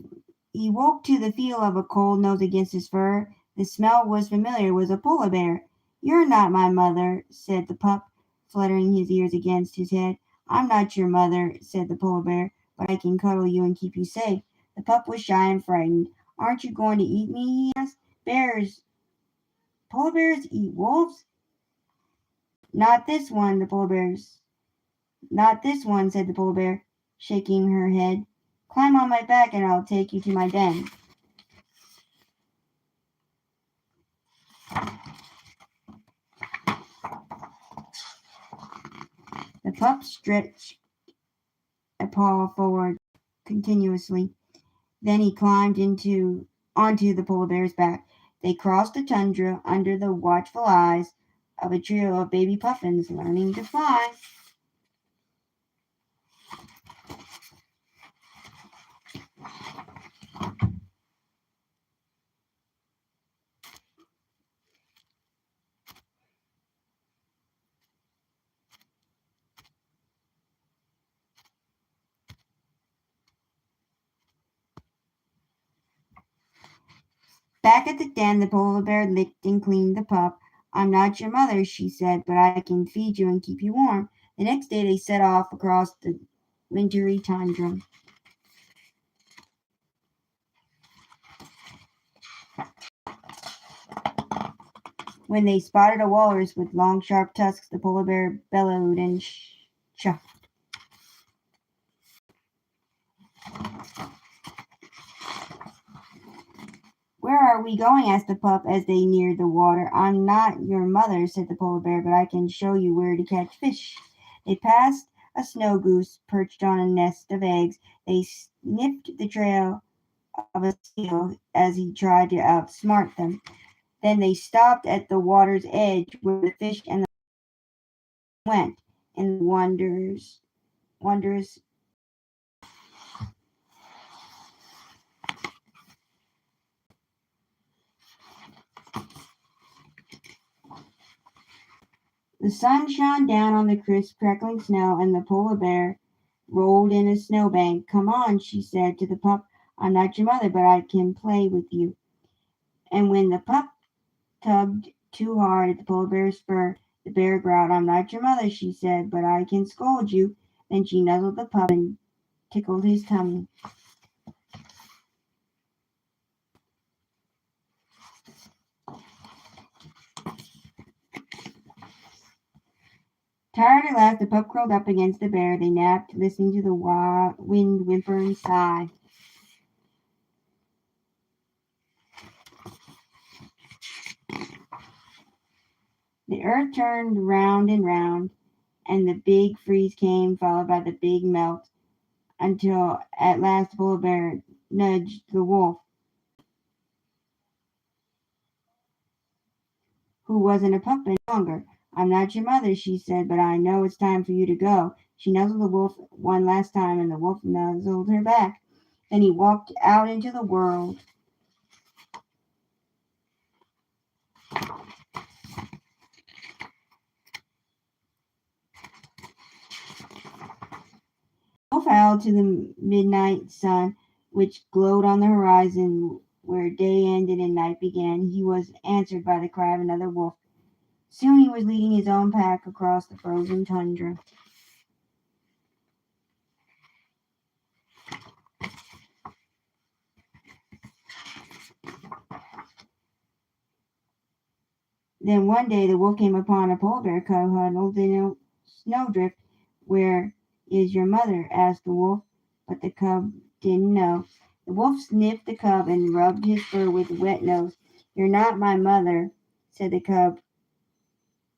the feel of a cold nose against his fur. The smell was familiar. It was a polar bear. "You're not my mother," said the pup, fluttering his ears against his head. "I'm not your mother," said the polar bear, "but I can cuddle you and keep you safe." The pup was shy and frightened. "Aren't you going to eat me?" he asked. Polar bears eat wolves?" "Not this one," "Not this one," said the polar bear, shaking her head. "Climb on my back and I'll take you to my den." The pup stretched a paw forward continuously. Then he climbed onto the polar bear's back. They crossed the tundra under the watchful eyes of a trio of baby puffins learning to fly. Back at the den, the polar bear licked and cleaned the pup. "I'm not your mother," she said, "but I can feed you and keep you warm." The next day they set off across the wintry tundra. When they spotted a walrus with long, sharp tusks, the polar bear bellowed and chuffed. "Where are we going?" asked the pup as they neared the water. "I'm not your mother," said the polar bear, "but I can show you where to catch fish." They passed a snow goose perched on a nest of eggs. They sniffed the trail of a seal as he tried to outsmart them. Then they stopped at the water's edge where the fish and the went in wondrous. The sun shone down on the crisp, crackling snow, and the polar bear rolled in a snowbank. "Come on," she said to the pup. "I'm not your mother, but I can play with you." And when the pup tugged too hard at the polar bear's fur, the bear growled. "I'm not your mother," she said, "but I can scold you." Then she nuzzled the pup and tickled his tummy. Tired at last, the pup curled up against the bear. They napped, listening to the wind whimper and sigh. The earth turned round and round, and the big freeze came, followed by the big melt, until at last the polar bear nudged the wolf, who wasn't a pup any longer. "I'm not your mother," she said, "but I know it's time for you to go." She nuzzled the wolf one last time, and the wolf nuzzled her back. Then he walked out into the world. Wolf howled to the midnight sun, which glowed on the horizon where day ended and night began. He was answered by the cry of another wolf. Soon he was leading his own pack across the frozen tundra. Then one day the wolf came upon a polar bear cub huddled in a snowdrift. "Where is your mother?" asked the wolf, but the cub didn't know. The wolf sniffed the cub and rubbed his fur with a wet nose. "You're not my mother," said the cub,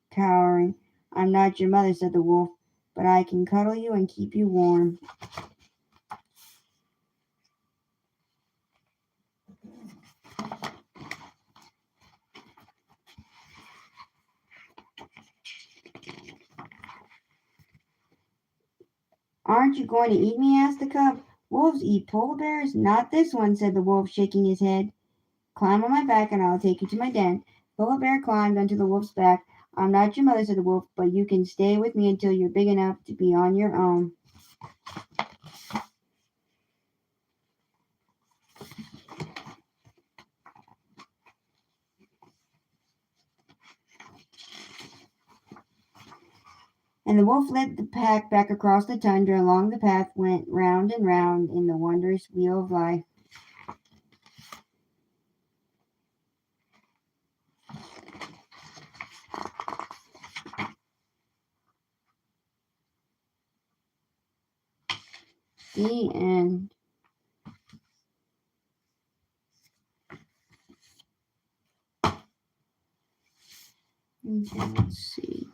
cowering. "I'm not your mother," said the wolf, "but I can cuddle you and keep you warm." "Aren't you going to eat me?" asked the cub. "Wolves eat polar bears?" "Not this one," said the wolf, shaking his head. "Climb on my back and I'll take you to my den." Polar bear climbed onto the wolf's back. "I'm not your mother," said the wolf, "but you can stay with me until you're big enough to be on your own." And the wolf led the pack back across the tundra. Along the path went round and round in the wondrous wheel of life. The end. Okay, let's see.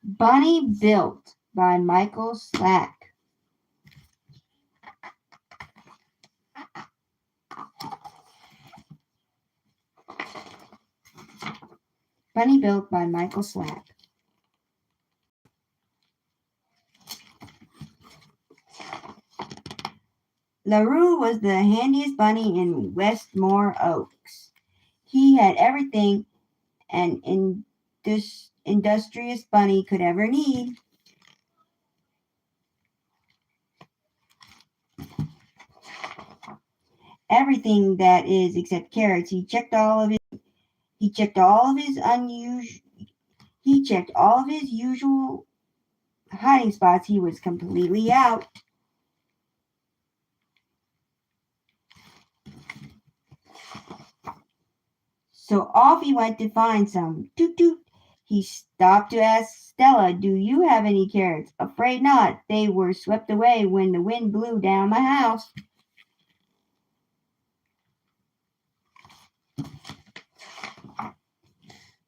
Bunny Built by Michael Slack. Bunny Built by Michael Slack. LaRue was the handiest bunny in Westmore Oaks. He had everything an industrious bunny could ever need. Everything, that is, except carrots. He checked all of his usual hiding spots. He was completely out. So off he went to find some. Toot toot. He stopped to ask Stella, "Do you have any carrots?" "Afraid not. They were swept away when the wind blew down my house."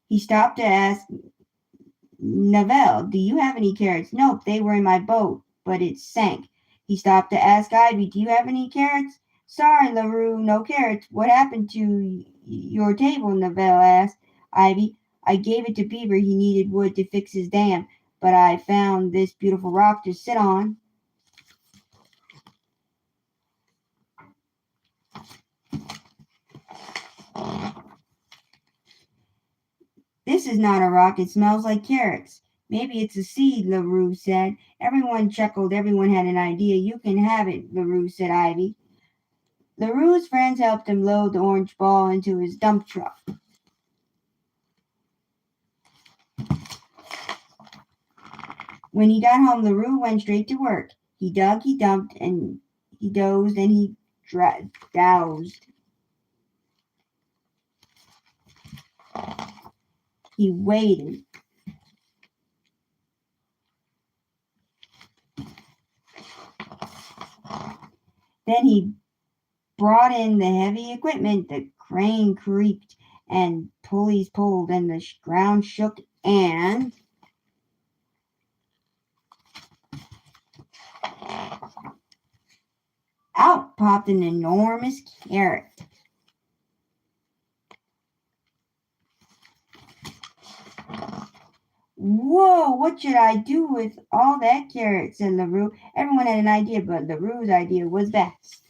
He stopped to ask Neville, "Do you have any carrots?" "Nope, they were in my boat, but it sank." He stopped to ask Ivy, "Do you have any carrots?" "Sorry, LaRue, no carrots." "What happened to your table?" Neville asked Ivy. "I gave it to Beaver. He needed wood to fix his dam, but I found this beautiful rock to sit on." "This is not a rock. It smells like carrots." "Maybe it's a seed," LaRue said. Everyone chuckled. Everyone had an idea. "You can have it," LaRue said Ivy. LaRue's friends helped him load the orange ball into his dump truck. When he got home, LaRue went straight to work. He dug, he dumped, and he dozed, and he dowsed. He waited. Then he brought in the heavy equipment. The crane creaked, and pulleys pulled, and the ground shook, and out popped an enormous carrot. "Whoa, what should I do with all that carrot?" said LaRue. Everyone had an idea, but LaRue's idea was best.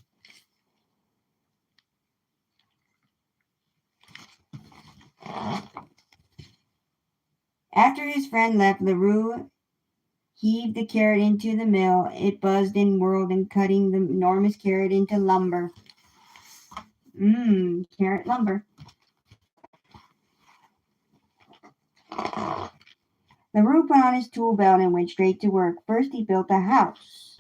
After his friend left, LaRue heaved the carrot into the mill. It buzzed and whirled, and cutting the enormous carrot into lumber. Carrot lumber. LaRue put on his tool belt and went straight to work. First, he built a house.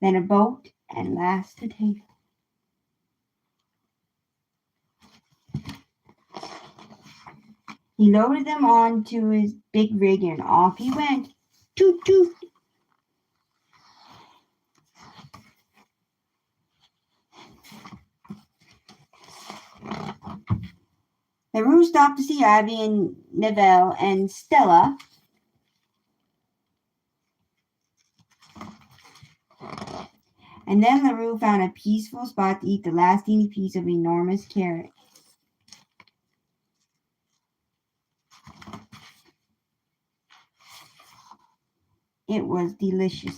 then a boat, and last a table. He loaded them onto his big rig and off he went. Toot toot! The Roo stopped to see Ivy and Neville and Stella. And then LaRue found a peaceful spot to eat the last teeny piece of enormous carrot. It was delicious.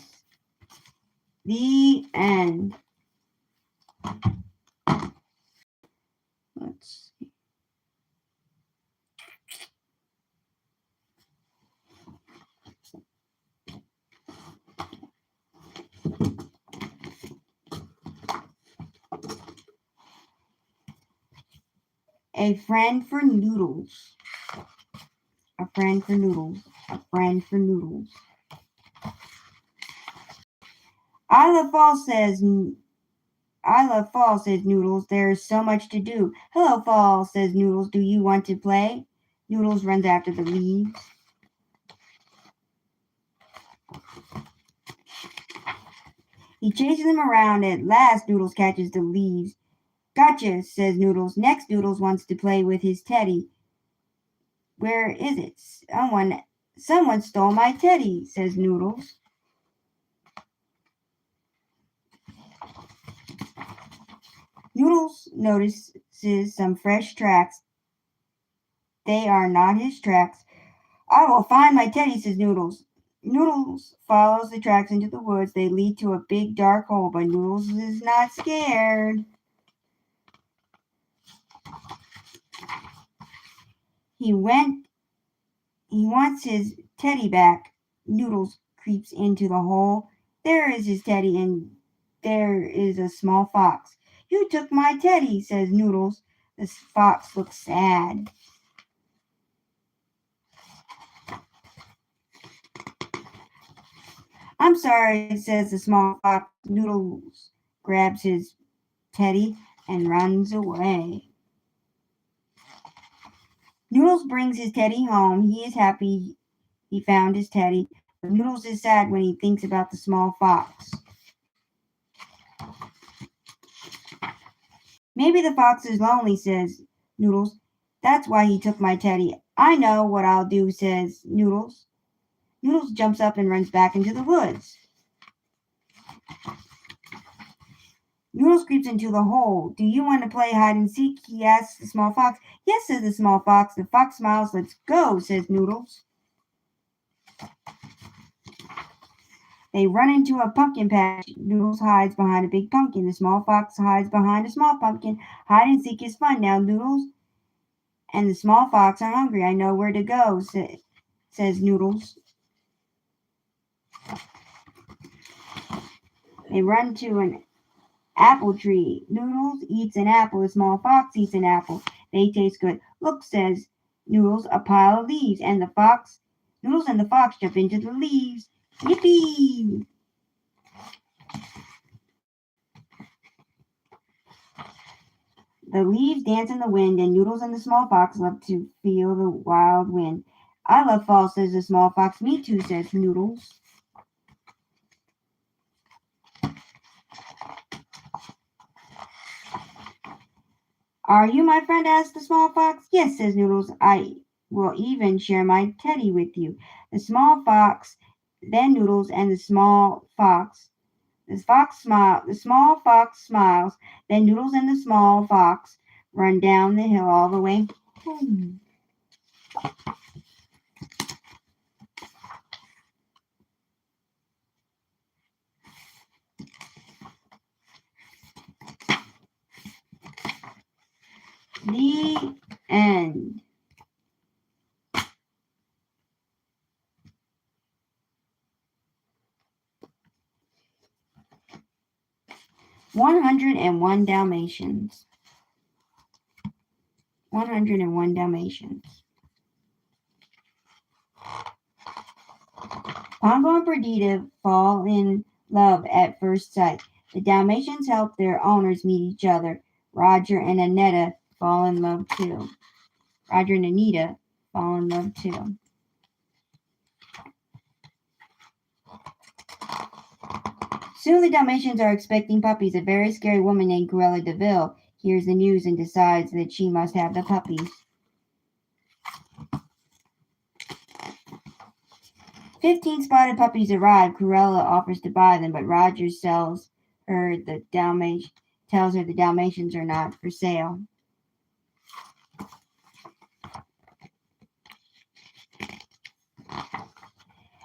The end. Let's see. A friend for noodles. A friend for noodles. A friend for noodles. I love fall, says Noodles. There's so much to do. Hello, Fall, says Noodles. Do you want to play? Noodles runs after the leaves. He chases them around. At last, Noodles catches the leaves. Gotcha, says Noodles. Next, Noodles wants to play with his teddy. Where is it? Someone stole my teddy, says Noodles. Noodles notices some fresh tracks. They are not his tracks. I will find my teddy, says Noodles. Noodles follows the tracks into the woods. They lead to a big dark hole, but Noodles is not scared. He wants his teddy back. Noodles creeps into the hole. There is his teddy, and there is a small fox. You took my teddy, says Noodles. The fox looks sad. I'm sorry, says the small fox. Noodles grabs his teddy and runs away. Noodles brings his teddy home. He is happy he found his teddy, but Noodles is sad when he thinks about the small fox. Maybe the fox is lonely, says Noodles. That's why he took my teddy. I know what I'll do, says Noodles. Noodles jumps up and runs back into the woods. Noodles creeps into the hole. Do you want to play hide and seek? He asks the small fox. Yes, says the small fox. The fox smiles. Let's go, says Noodles. They run into a pumpkin patch. Noodles hides behind a big pumpkin. The small fox hides behind a small pumpkin. Hide and seek is fun. Now Noodles and the small fox are hungry. I know where to go, says Noodles. They run to an apple tree. Noodles eats an apple. The small fox eats an apple. They taste good. Look, says Noodles, a pile of leaves. And Noodles and the fox jump into the leaves. Yippee! The leaves dance in the wind, and Noodles and the small fox love to feel the wild wind. I love fall, says the small fox. Me too, says Noodles. Are you my friend? Asked the small fox. Yes, says Noodles. I will even share my teddy with you. The small fox, then Noodles and the small fox. The small fox smiles. Then Noodles and the small fox run down the hill all the way home. The end. "101 Dalmatians." 101 Dalmatians. Pongo and Perdita fall in love at first sight. The Dalmatians help their owners meet each other. Roger and Annetta fall in love too. Roger and Anita fall in love too. Soon the Dalmatians are expecting puppies. A very scary woman named Cruella de Vil hears the news and decides that she must have the puppies. 15 spotted puppies arrive. Cruella offers to buy them, but Roger tells her the Dalmatians are not for sale.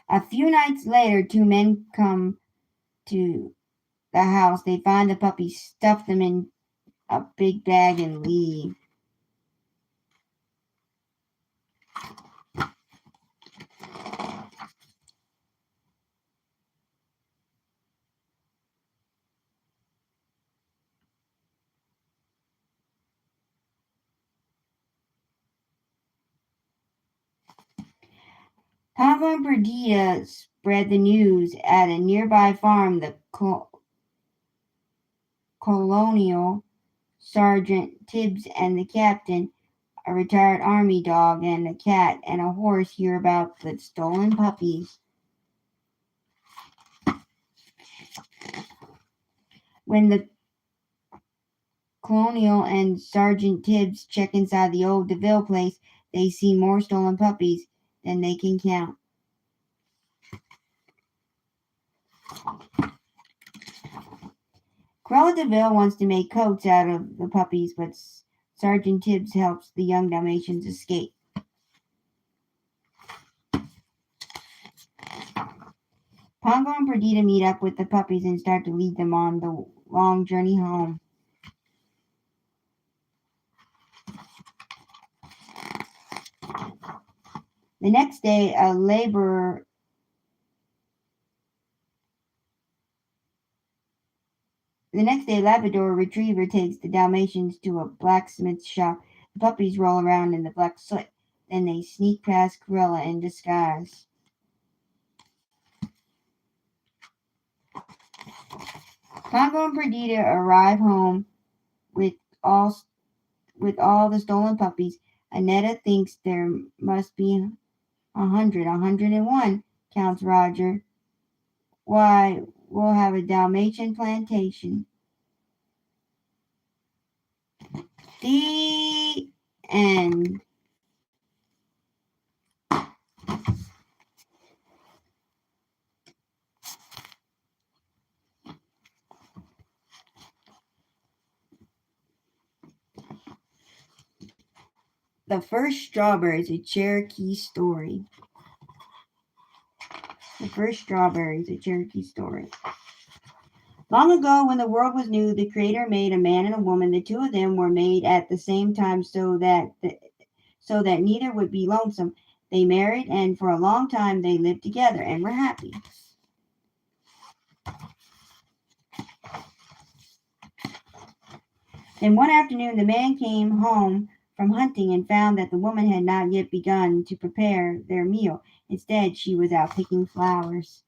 A few nights later, two men come to the house. They find the puppies, stuff them in a big bag, and leave. Pablo and Perdita spread the news at a nearby farm. The colonial Sergeant Tibbs and the captain, a retired army dog, and a cat and a horse hear about the stolen puppies. When the Colonial and Sergeant Tibbs check inside the old DeVille place, they see more stolen puppies than they can count. Cruella DeVille wants to make coats out of the puppies, but Sergeant Tibbs helps the young Dalmatians escape. Pongo and Perdita meet up with the puppies and start to lead them on the long journey home. The next day, a Labrador Retriever takes the Dalmatians to a blacksmith shop. The puppies roll around in the black soot. Then they sneak past Cruella in disguise. Pongo and Perdita arrive home with all the stolen puppies. Annetta thinks there must be 101, counts Roger. Why, we'll have a Dalmatian plantation. The end. The First Strawberries, a Cherokee Story. The First Strawberries, a Cherokee Story. Long ago, when the world was new, the Creator made a man and a woman. The two of them were made at the same time so that neither would be lonesome. They married, and for a long time they lived together and were happy. Then one afternoon the man came home from hunting and found that the woman had not yet begun to prepare their meal. Instead, she was out picking flowers.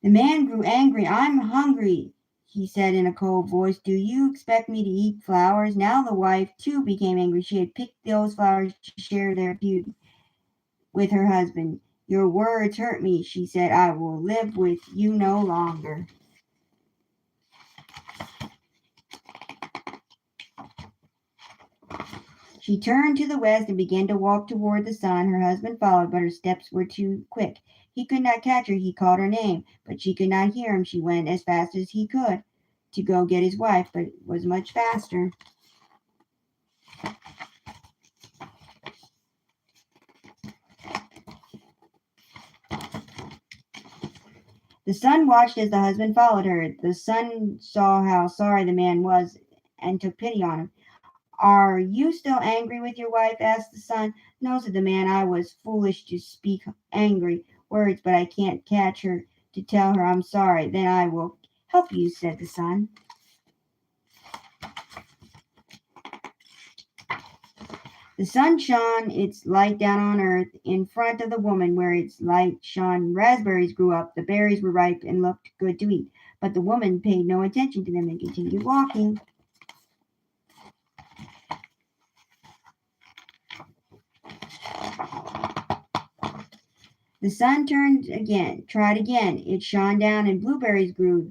The man grew angry. "I'm hungry," he said in a cold voice. "Do you expect me to eat flowers?" Now the wife, too, became angry. She had picked those flowers to share their beauty with her husband. "Your words hurt me," she said. "I will live with you no longer." She turned to the west and began to walk toward the sun. Her husband followed, but her steps were too quick. He could not catch her. He called her name, but she could not hear him. She went as fast as he could to go get his wife, but was much faster. The sun watched as the husband followed her. The sun saw how sorry the man was and took pity on him. "Are you still angry with your wife?" asked the sun. "No," said the man. "I was foolish to speak angry words, but I can't catch her to tell her I'm sorry." "Then I will help you," said the sun. The sun shone its light down on earth in front of the woman. Where its light shone, raspberries grew up. The berries were ripe and looked good to eat. But the woman paid no attention to them and continued walking. The sun tried again. It shone down and blueberries grew.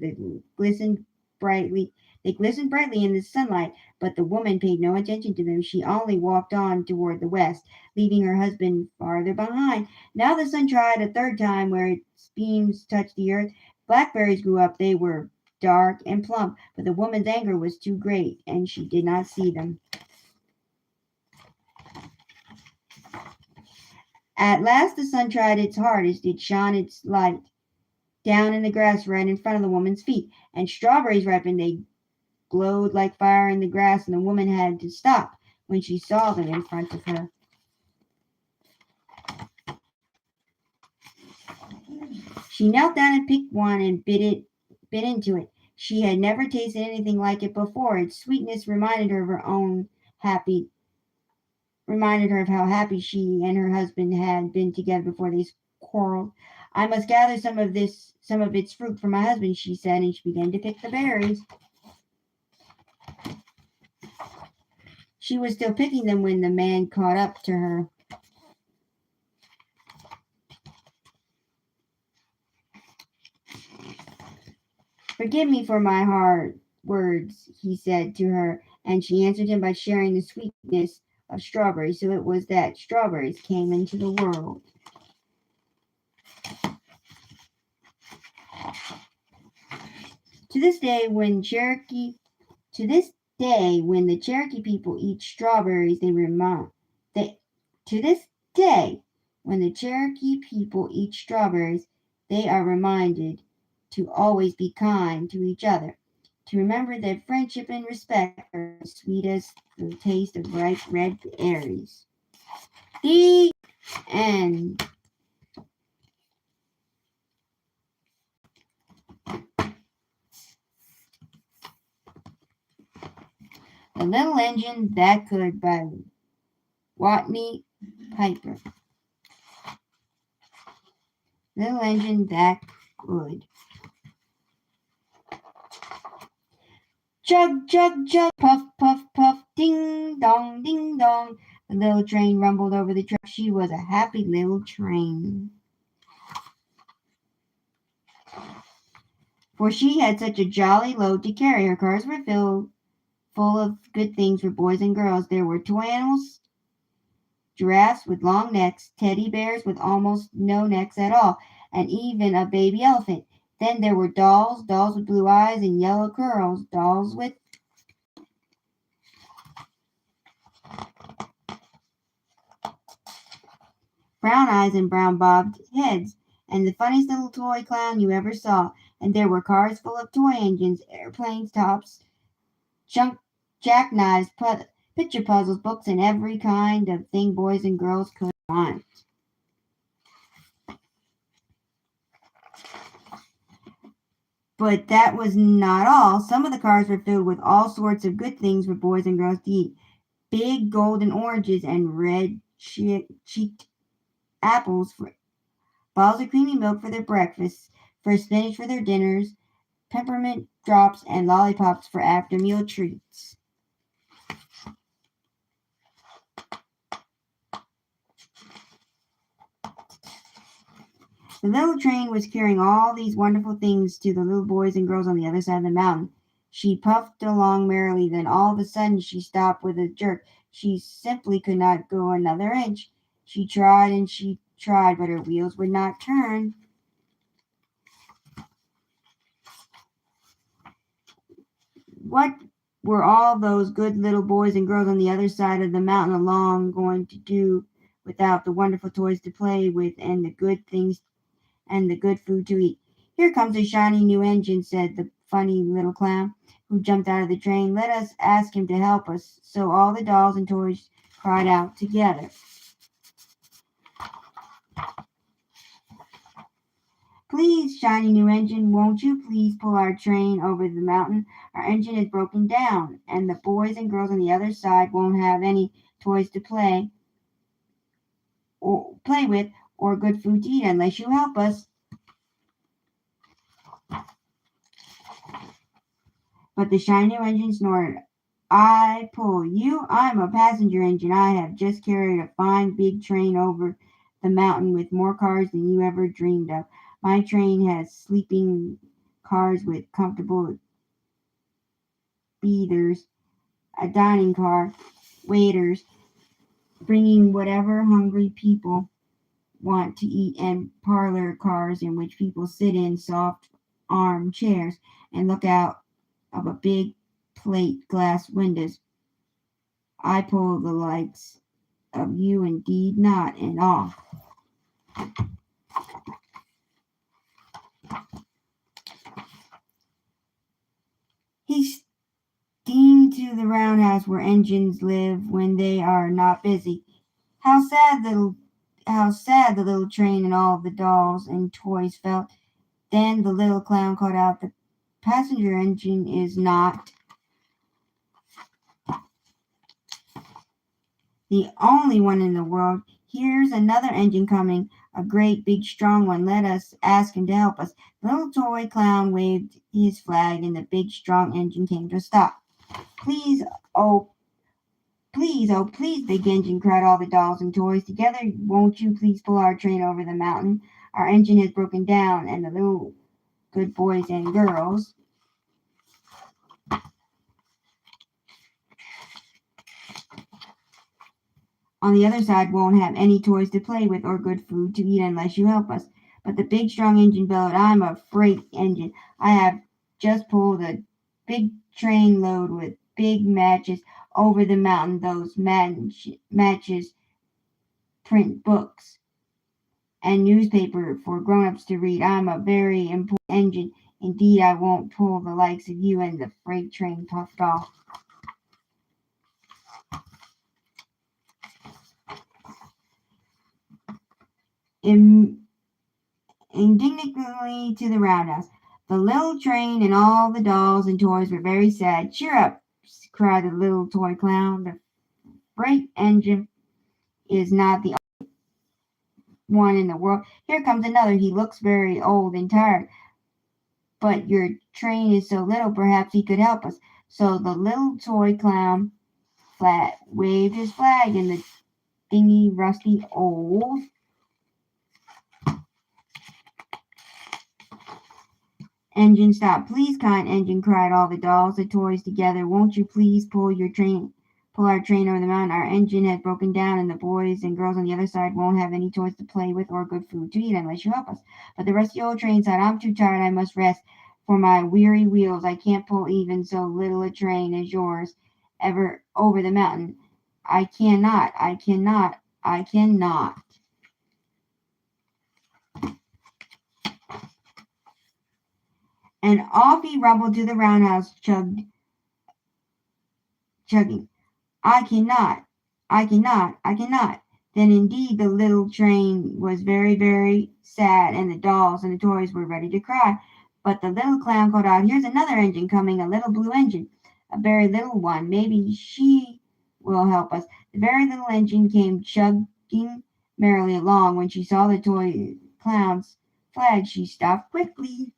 Brightly. They glistened brightly in the sunlight, but the woman paid no attention to them. She only walked on toward the west, leaving her husband farther behind. Now the sun tried a third time where its beams touched the earth. Blackberries grew up. They were dark and plump, but the woman's anger was too great, and she did not see them. At last the sun tried its hardest. It shone its light down in the grass right in front of the woman's feet, and strawberries ripened. They glowed like fire in the grass, and the woman had to stop when she saw them in front of her. She knelt down and picked one and bit into it. She had never tasted anything like it before. Its sweetness reminded her of how happy she and her husband had been together before they quarreled. I must gather some of its fruit for my husband, she said, and she began to pick the berries. She was still picking them when the man caught up to her. Forgive me for my hard words, he said to her, and she answered him by sharing the sweetness of strawberries. So it was that strawberries came into the world. To this day, when the Cherokee people eat strawberries, to this day, when the Cherokee people eat strawberries, they are reminded to always be kind to each other, to remember that friendship and respect are as sweet as the taste of ripe red berries. The end. The Little Engine That Could by Watney Piper. Little Engine That Could. Chug, chug, chug, puff, puff, puff, ding, dong, ding, dong. The little train rumbled over the track. She was a happy little train. For she had such a jolly load to carry. Her cars were full of good things for boys and girls. There were toy animals, giraffes with long necks, teddy bears with almost no necks at all, and even a baby elephant. Then there were dolls with blue eyes and yellow curls, dolls with brown eyes and brown bobbed heads, and the funniest little toy clown you ever saw. And there were cars full of toy engines, airplanes, tops, jackknives, picture puzzles, books, and every kind of thing boys and girls could want. But that was not all. Some of the cars were filled with all sorts of good things for boys and girls to eat. Big golden oranges and red cheeked apples, for bottles of creamy milk for their breakfasts, for spinach for their dinners, peppermint drops, and lollipops for after meal treats. The little train was carrying all these wonderful things to the little boys and girls on the other side of the mountain. She puffed along merrily, then all of a sudden she stopped with a jerk. She simply could not go another inch. She tried and she tried, but her wheels would not turn. What were all those good little boys and girls on the other side of the mountain along going to do without the wonderful toys to play with and the good things and the good food to eat? Here comes a shiny new engine, said the funny little clown, who jumped out of the train. Let us ask him to help us. So all the dolls and toys cried out together. Please, shiny new engine, won't you please pull our train over the mountain? Our engine is broken down, and the boys and girls on the other side won't have any toys to play with or good food to eat unless you help us. But the shiny new engine snorted. I pull you. I'm a passenger engine. I have just carried a fine big train over the mountain with more cars than you ever dreamed of. My train has sleeping cars with comfortable beaters, a dining car, waiters, bringing whatever hungry people want to eat, and parlor cars in which people sit in soft armchairs and look out of a big plate glass windows. I pull the likes of you indeed not, and off. He steamed to the roundhouse where engines live when they are not busy. How sad the little train and all the dolls and toys felt. Then the little clown called out, "The passenger engine is not the only one in the world. Here's another engine coming, a great big strong one. Let us ask him to help us." The little toy clown waved his flag, and the big strong engine came to a stop. "Please, oh please, oh please, big engine," cried all the dolls and toys together. "Won't you please pull our train over the mountain? Our engine has broken down." And the little good boys and girls on the other side won't have any toys to play with or good food to eat unless you help us. But the big strong engine bellowed, "I'm a freight engine. I have just pulled a big train load with big matches over the mountain. Those matches print books and newspaper for grown-ups to read. I'm a very important engine. Indeed, I won't pull the likes of you." And the freight train puffed off. Indignantly to the roundhouse. The little train and all the dolls and toys were very sad. "Cheer up," cried the little toy clown. "The freight engine is not the only one in the world. Here comes another. He looks very old and tired, but your train is so little, perhaps he could help us." So the little toy clown waved his flag, and the dingy, rusty old engine stopped. "Please, kind engine," cried all the dolls and toys together. "Won't you please pull our train over the mountain? Our engine has broken down, and the boys and girls on the other side won't have any toys to play with or good food to eat unless you help us." But the rusty old train said, "I'm too tired. I must rest. For my weary wheels, I can't pull even so little a train as yours ever over the mountain. I cannot, I cannot, I cannot." And off he rumbled to the roundhouse, chugging. "I cannot, I cannot, I cannot." Then indeed the little train was very, very sad, and the dolls and the toys were ready to cry. But the little clown called out, "Here's another engine coming, a little blue engine, a very little one. Maybe she will help us." The very little engine came chugging merrily along. When she saw the toy clown's flag, she stopped quickly.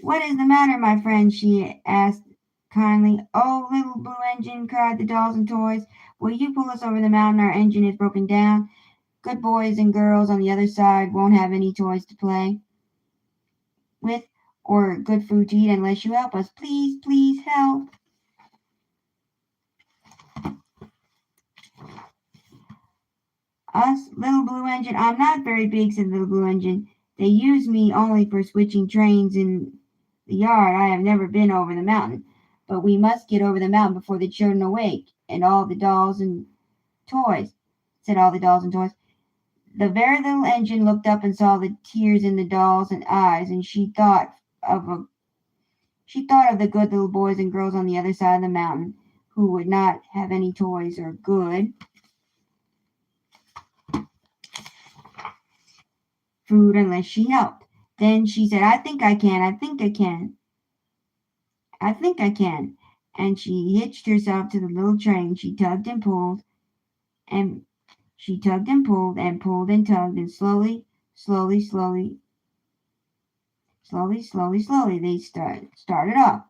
"What is the matter, my friend?" she asked kindly. "Oh, little blue engine," cried the dolls and toys, "will you pull us over the mountain? Our engine is broken down. Good boys and girls on the other side won't have any toys to play with or good food to eat unless you help us. Please, please help us." "Little blue engine, I'm not very big," said little blue engine. "They use me only for switching trains in the yard. I have never been over the mountain. But we must get over the mountain before the children awake." And all the dolls and toys, said all the dolls and toys. The very little engine looked up and saw the tears in the dolls' eyes, and of she thought of the good little boys and girls on the other side of the mountain who would not have any toys or good food unless she helped. Then she said, I think I can. I think I can. And she hitched herself to the little train. She tugged and pulled, and she tugged and pulled and pulled and tugged, and slowly, slowly, slowly, slowly, slowly, slowly, they started off.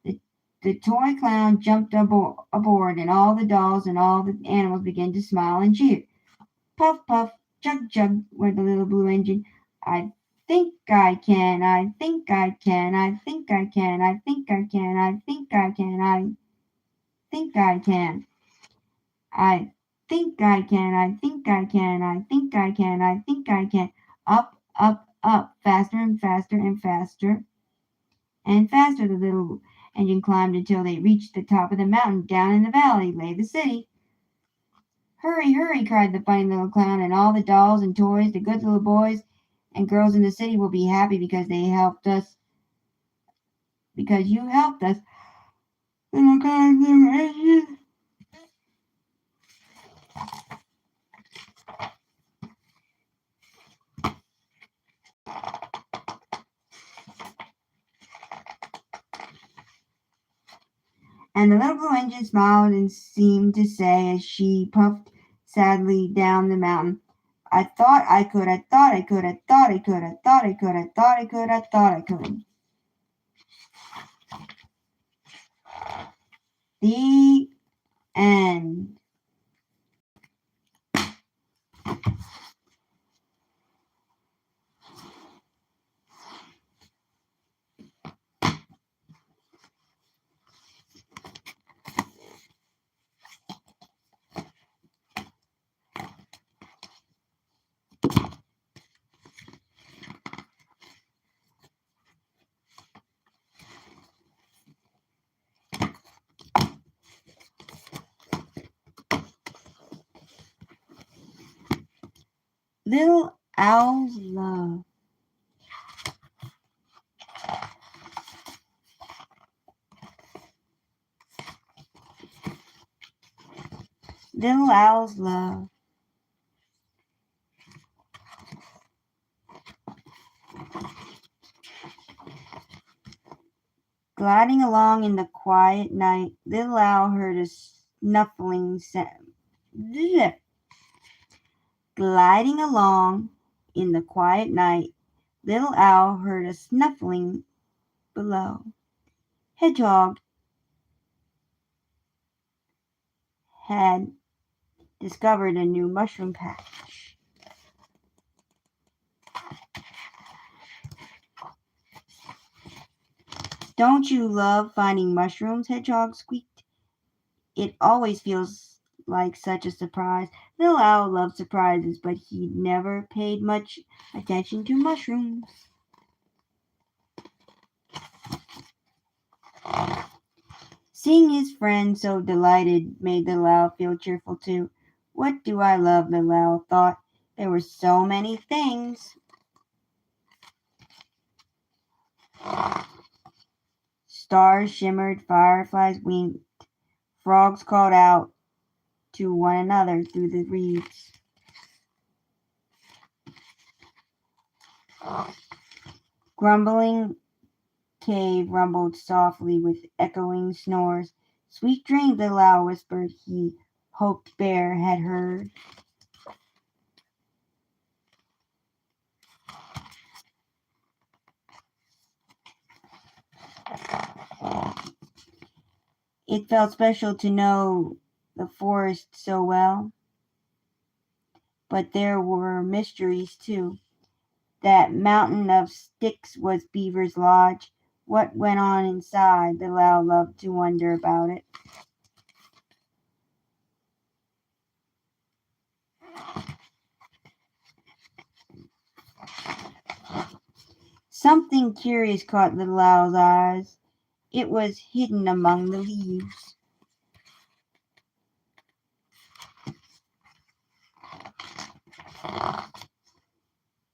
The, the toy clown jumped aboard, and all the dolls and all the animals began to smile and cheer. Puff, puff, chug, chug, went the little blue engine. I think I can, I think I can, I think I can, I think I can, I think I can, I think I can. I think I can, I think I can, I think I can, I think I can. Up, up, up, faster and faster and faster and faster the little engine climbed until they reached the top of the mountain. Down in the valley lay the city. Hurry, hurry, cried the funny little clown, and all the dolls and toys, the good little boys and girls in the city will be happy because they helped us, because you helped us. Little kind little engine. And the little blue engine smiled and seemed to say as she puffed sadly down the mountain, I thought I could, I thought I could, I thought I could, I thought I could, I thought I could, I thought I could. The end. Little Owl's Love. Little Owl's Love. Gliding along in the quiet night, Little Owl heard a snuffling sound. Gliding along in the quiet night, Little Owl heard a snuffling below. Hedgehog had discovered a new mushroom patch. Don't you love finding mushrooms? Hedgehog squeaked. It always feels like such a surprise. Little Owl loved surprises, but he'd never paid much attention to mushrooms. Seeing his friend so delighted made Little Owl feel cheerful too. What do I love? Little Owl thought. There were so many things. Stars shimmered, fireflies winked, frogs called out to one another through the reeds. Grumbling cave rumbled softly with echoing snores. Sweet dreams, Little Owl whispered. He hoped Bear had heard. It felt special to know the forest so well. But there were mysteries too. That mountain of sticks was Beaver's lodge. What went on inside? Little Owl loved to wonder about it. Something curious caught Little Owl's eyes. It was hidden among the leaves.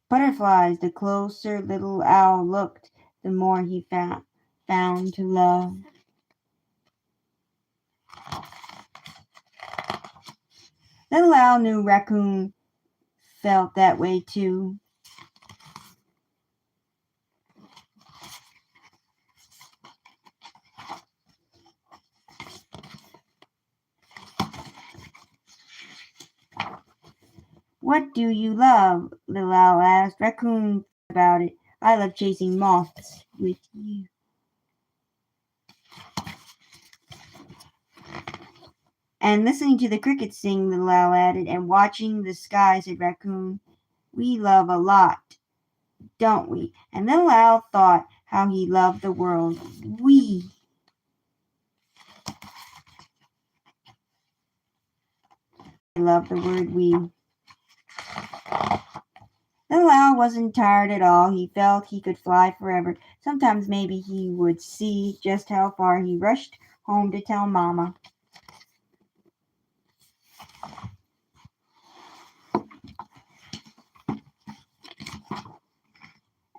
Butterflies. The closer Little Owl looked, the more he found to love. Little Owl knew Raccoon felt that way too. What do you love? Little Owl asked. Raccoon about it. I love chasing moths with you. And listening to the crickets sing, Little Owl added, and watching the sky, said Raccoon. We love a lot, don't we? And Little Owl thought how he loved the world. We. I love the word we. Little Owl wasn't tired at all. He felt he could fly forever. Sometimes maybe he would see just how far. He rushed home to tell Mama.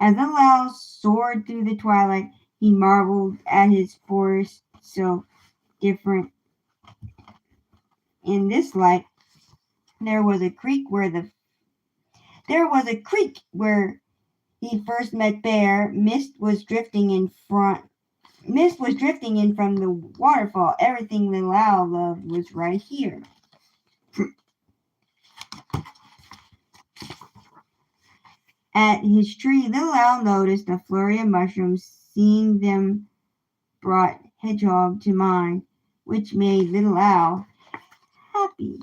As Little Owl soared through the twilight, he marveled at his forest so different. In this light, there was a creek where he first met Bear. Mist was drifting in from the waterfall. Everything Little Owl loved was right here. At his tree, Little Owl noticed a flurry of mushrooms. Seeing them brought Hedgehog to mind, which made Little Owl happy.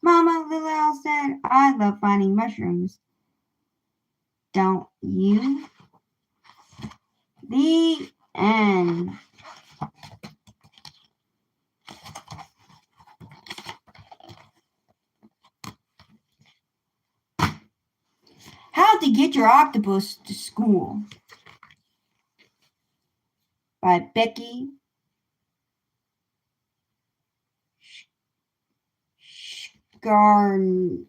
Mama, Little Owl said, I love finding mushrooms. Don't you? The end. How to Get Your Octopus to School by Becky Scharnhorst.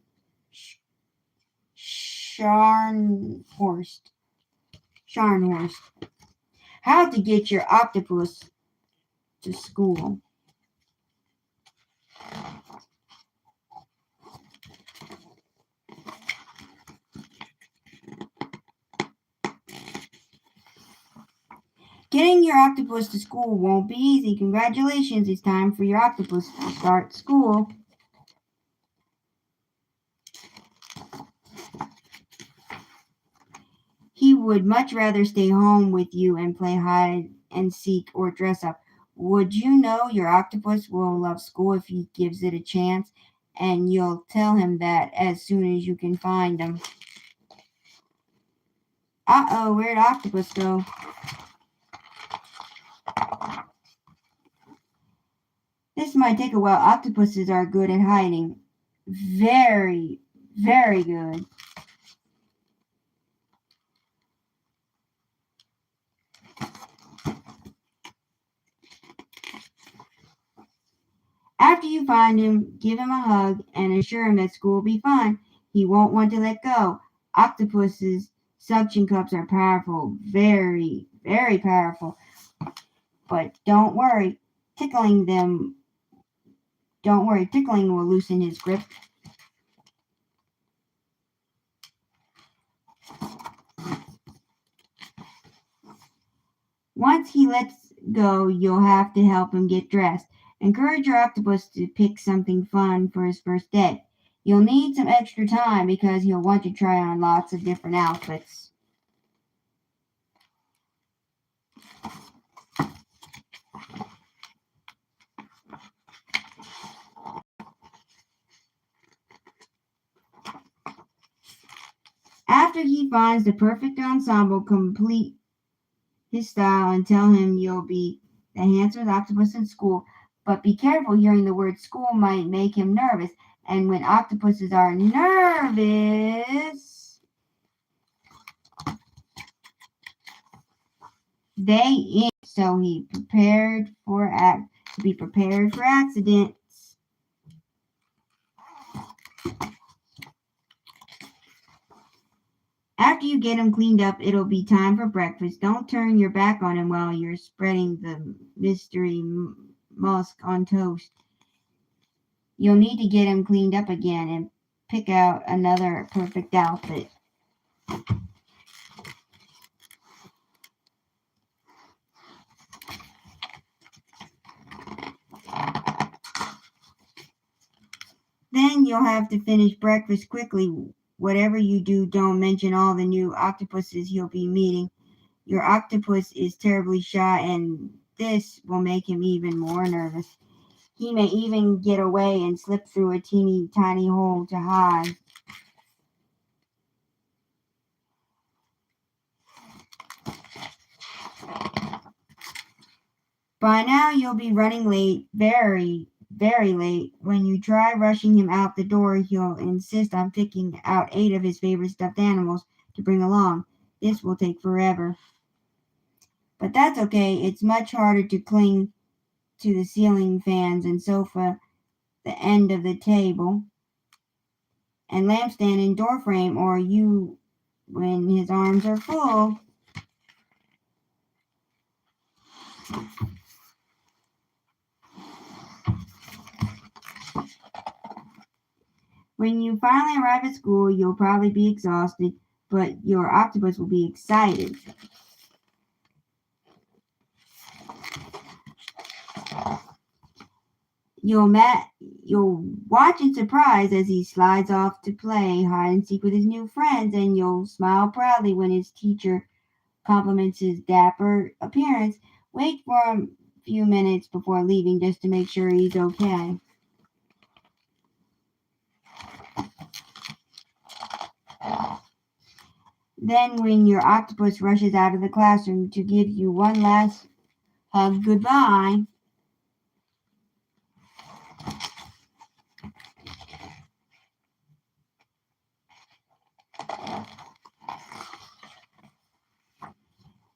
How to Get Your Octopus to School. Getting your octopus to school won't be easy. Congratulations, it's time for your octopus to start school. He would much rather stay home with you and play hide and seek or dress up. Would you know your octopus will love school if he gives it a chance? And you'll tell him that as soon as you can find him. Uh-oh, where'd octopus go? This might take a while. Octopuses are good at hiding. Very, very good. After you find him, give him a hug and assure him that school will be fun. He won't want to let go. Octopuses' suction cups are powerful, very, very powerful. But don't worry, tickling will loosen his grip. Once he lets go, you'll have to help him get dressed. Encourage your octopus to pick something fun for his first day. You'll need some extra time because he'll want to try on lots of different outfits. After he finds the perfect ensemble, complete his style and tell him you'll be the handsomest octopus in school. But be careful, hearing the word school might make him nervous. And when octopuses are nervous, they itch. So to be prepared for accidents. After you get him cleaned up, it'll be time for breakfast. Don't turn your back on him while you're spreading the mystery musk on toast. You'll need to get him cleaned up again and pick out another perfect outfit. Then you'll have to finish breakfast quickly. Whatever you do, don't mention all the new octopuses you'll be meeting. Your octopus is terribly shy, and this will make him even more nervous. He may even get away and slip through a teeny tiny hole to hide. By now you'll be running late, very, very late. When you try rushing him out the door, he'll insist on picking out 8 of his favorite stuffed animals to bring along. This will take forever. But that's okay. It's much harder to cling to the ceiling fans and sofa, the end of the table, and lampstand and door frame, or you when his arms are full. When you finally arrive at school, you'll probably be exhausted, but your octopus will be excited. You'll watch in surprise as he slides off to play hide and seek with his new friends, and you'll smile proudly when his teacher compliments his dapper appearance. Wait for a few minutes before leaving just to make sure he's okay. Then, when your octopus rushes out of the classroom to give you one last hug goodbye,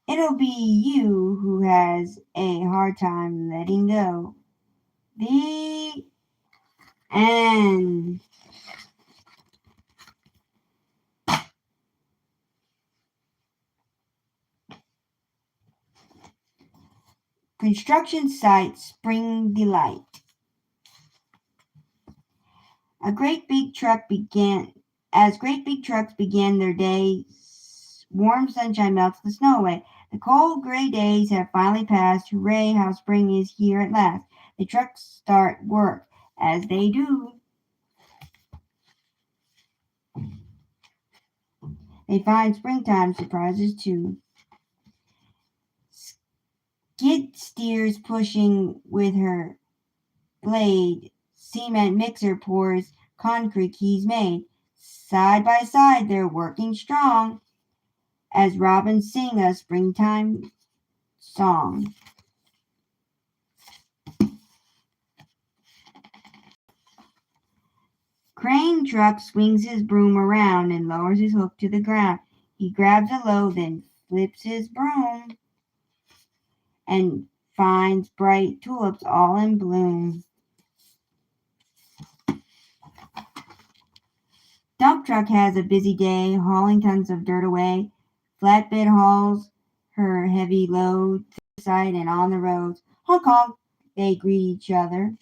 it'll be you who has a hard time letting go. The end. Construction site Spring Delight. As great big trucks began their day, warm sunshine melts the snow away. The cold gray days have finally passed. Hooray, how spring is here at last. The trucks start work. As they do, they find springtime surprises too. Skid steers pushing with her blade. Cement mixer pours concrete he's made. Side by side they're working strong as robins sing a springtime song. Crane truck swings his broom around and lowers his hook to the ground. He grabs a load, then flips his broom and finds bright tulips all in bloom. Dump truck has a busy day, hauling tons of dirt away. Flatbed hauls her heavy load to the side and on the roads. Honk honk, they greet each other.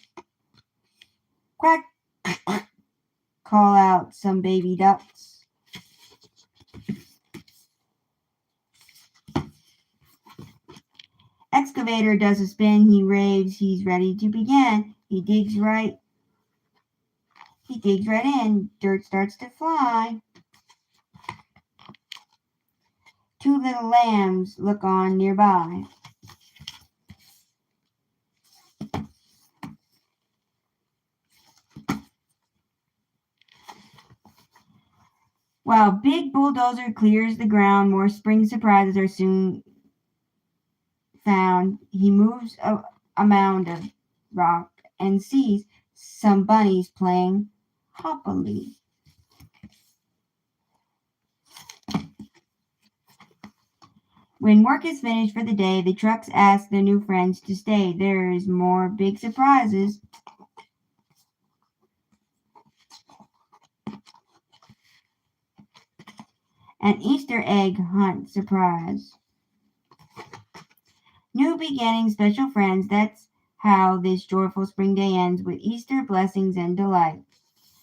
Quack, call out some baby ducks. Excavator does a spin, he raves, he's ready to begin. He digs right in, dirt starts to fly. 2 little lambs look on nearby. While big bulldozer clears the ground, more spring surprises are soon found. He moves a mound of rock and sees some bunnies playing happily. When work is finished for the day, the trucks ask their new friends to stay. There's more big surprises. An Easter egg hunt surprise. New beginnings, special friends. That's how this joyful spring day ends with Easter blessings and delight.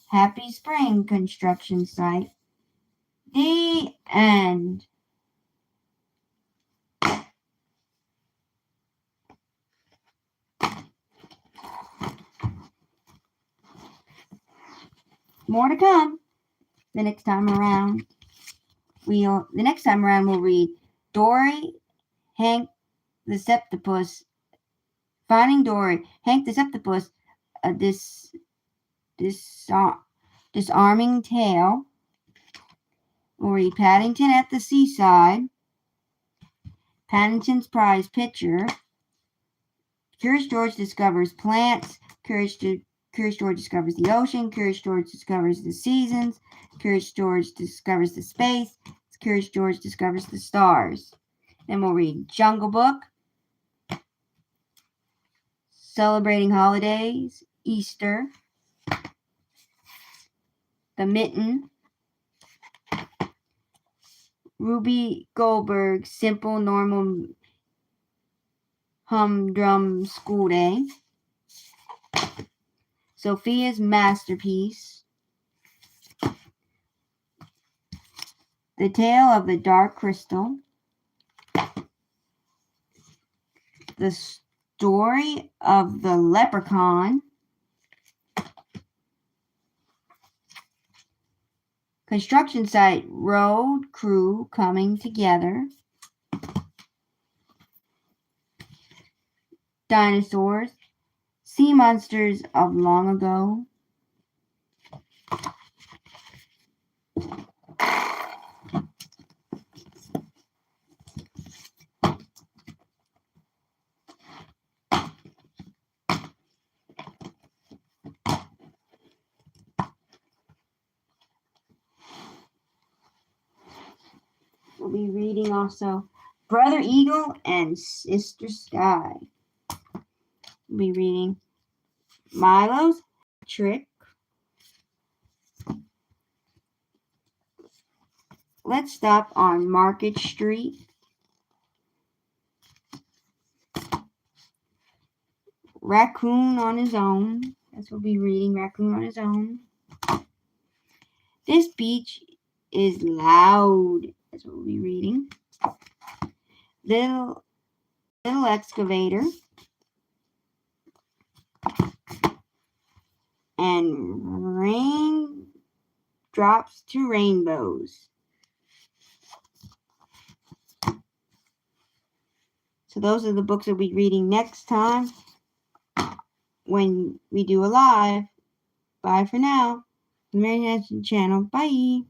Happy spring, construction site. The end. More to come the next time around. We'll read Dory, Hank the Septipus, Finding Dory, Hank the Septipus, a disarming tale. We'll read Paddington at the Seaside, Paddington's Prize Picture, Curious George discovers plants, Curious George discovers the ocean, Curious George discovers the seasons, Curious George discovers the space, Curious George discovers the stars. Then we'll read Jungle Book, Celebrating Holidays, Easter, The Mitten, Ruby Goldberg's Simple Normal Humdrum School Day, Sophia's Masterpiece, The Tale of the Dark Crystal, The Story of the Leprechaun, Construction Site Road Crew Coming Together, Dinosaurs, Sea Monsters of Long Ago, we'll be reading also Brother Eagle and Sister Sky. We'll be reading Milo's Trick, Let's Stop on Market Street, Raccoon on His Own. That's what we'll be reading, Raccoon on His Own. This beach is loud. That's what we'll be reading. Little Excavator. And Rain Drops to Rainbows. So those are the books we'll be reading next time when we do a live. Bye for now. The Maryanne Alexander channel. Bye.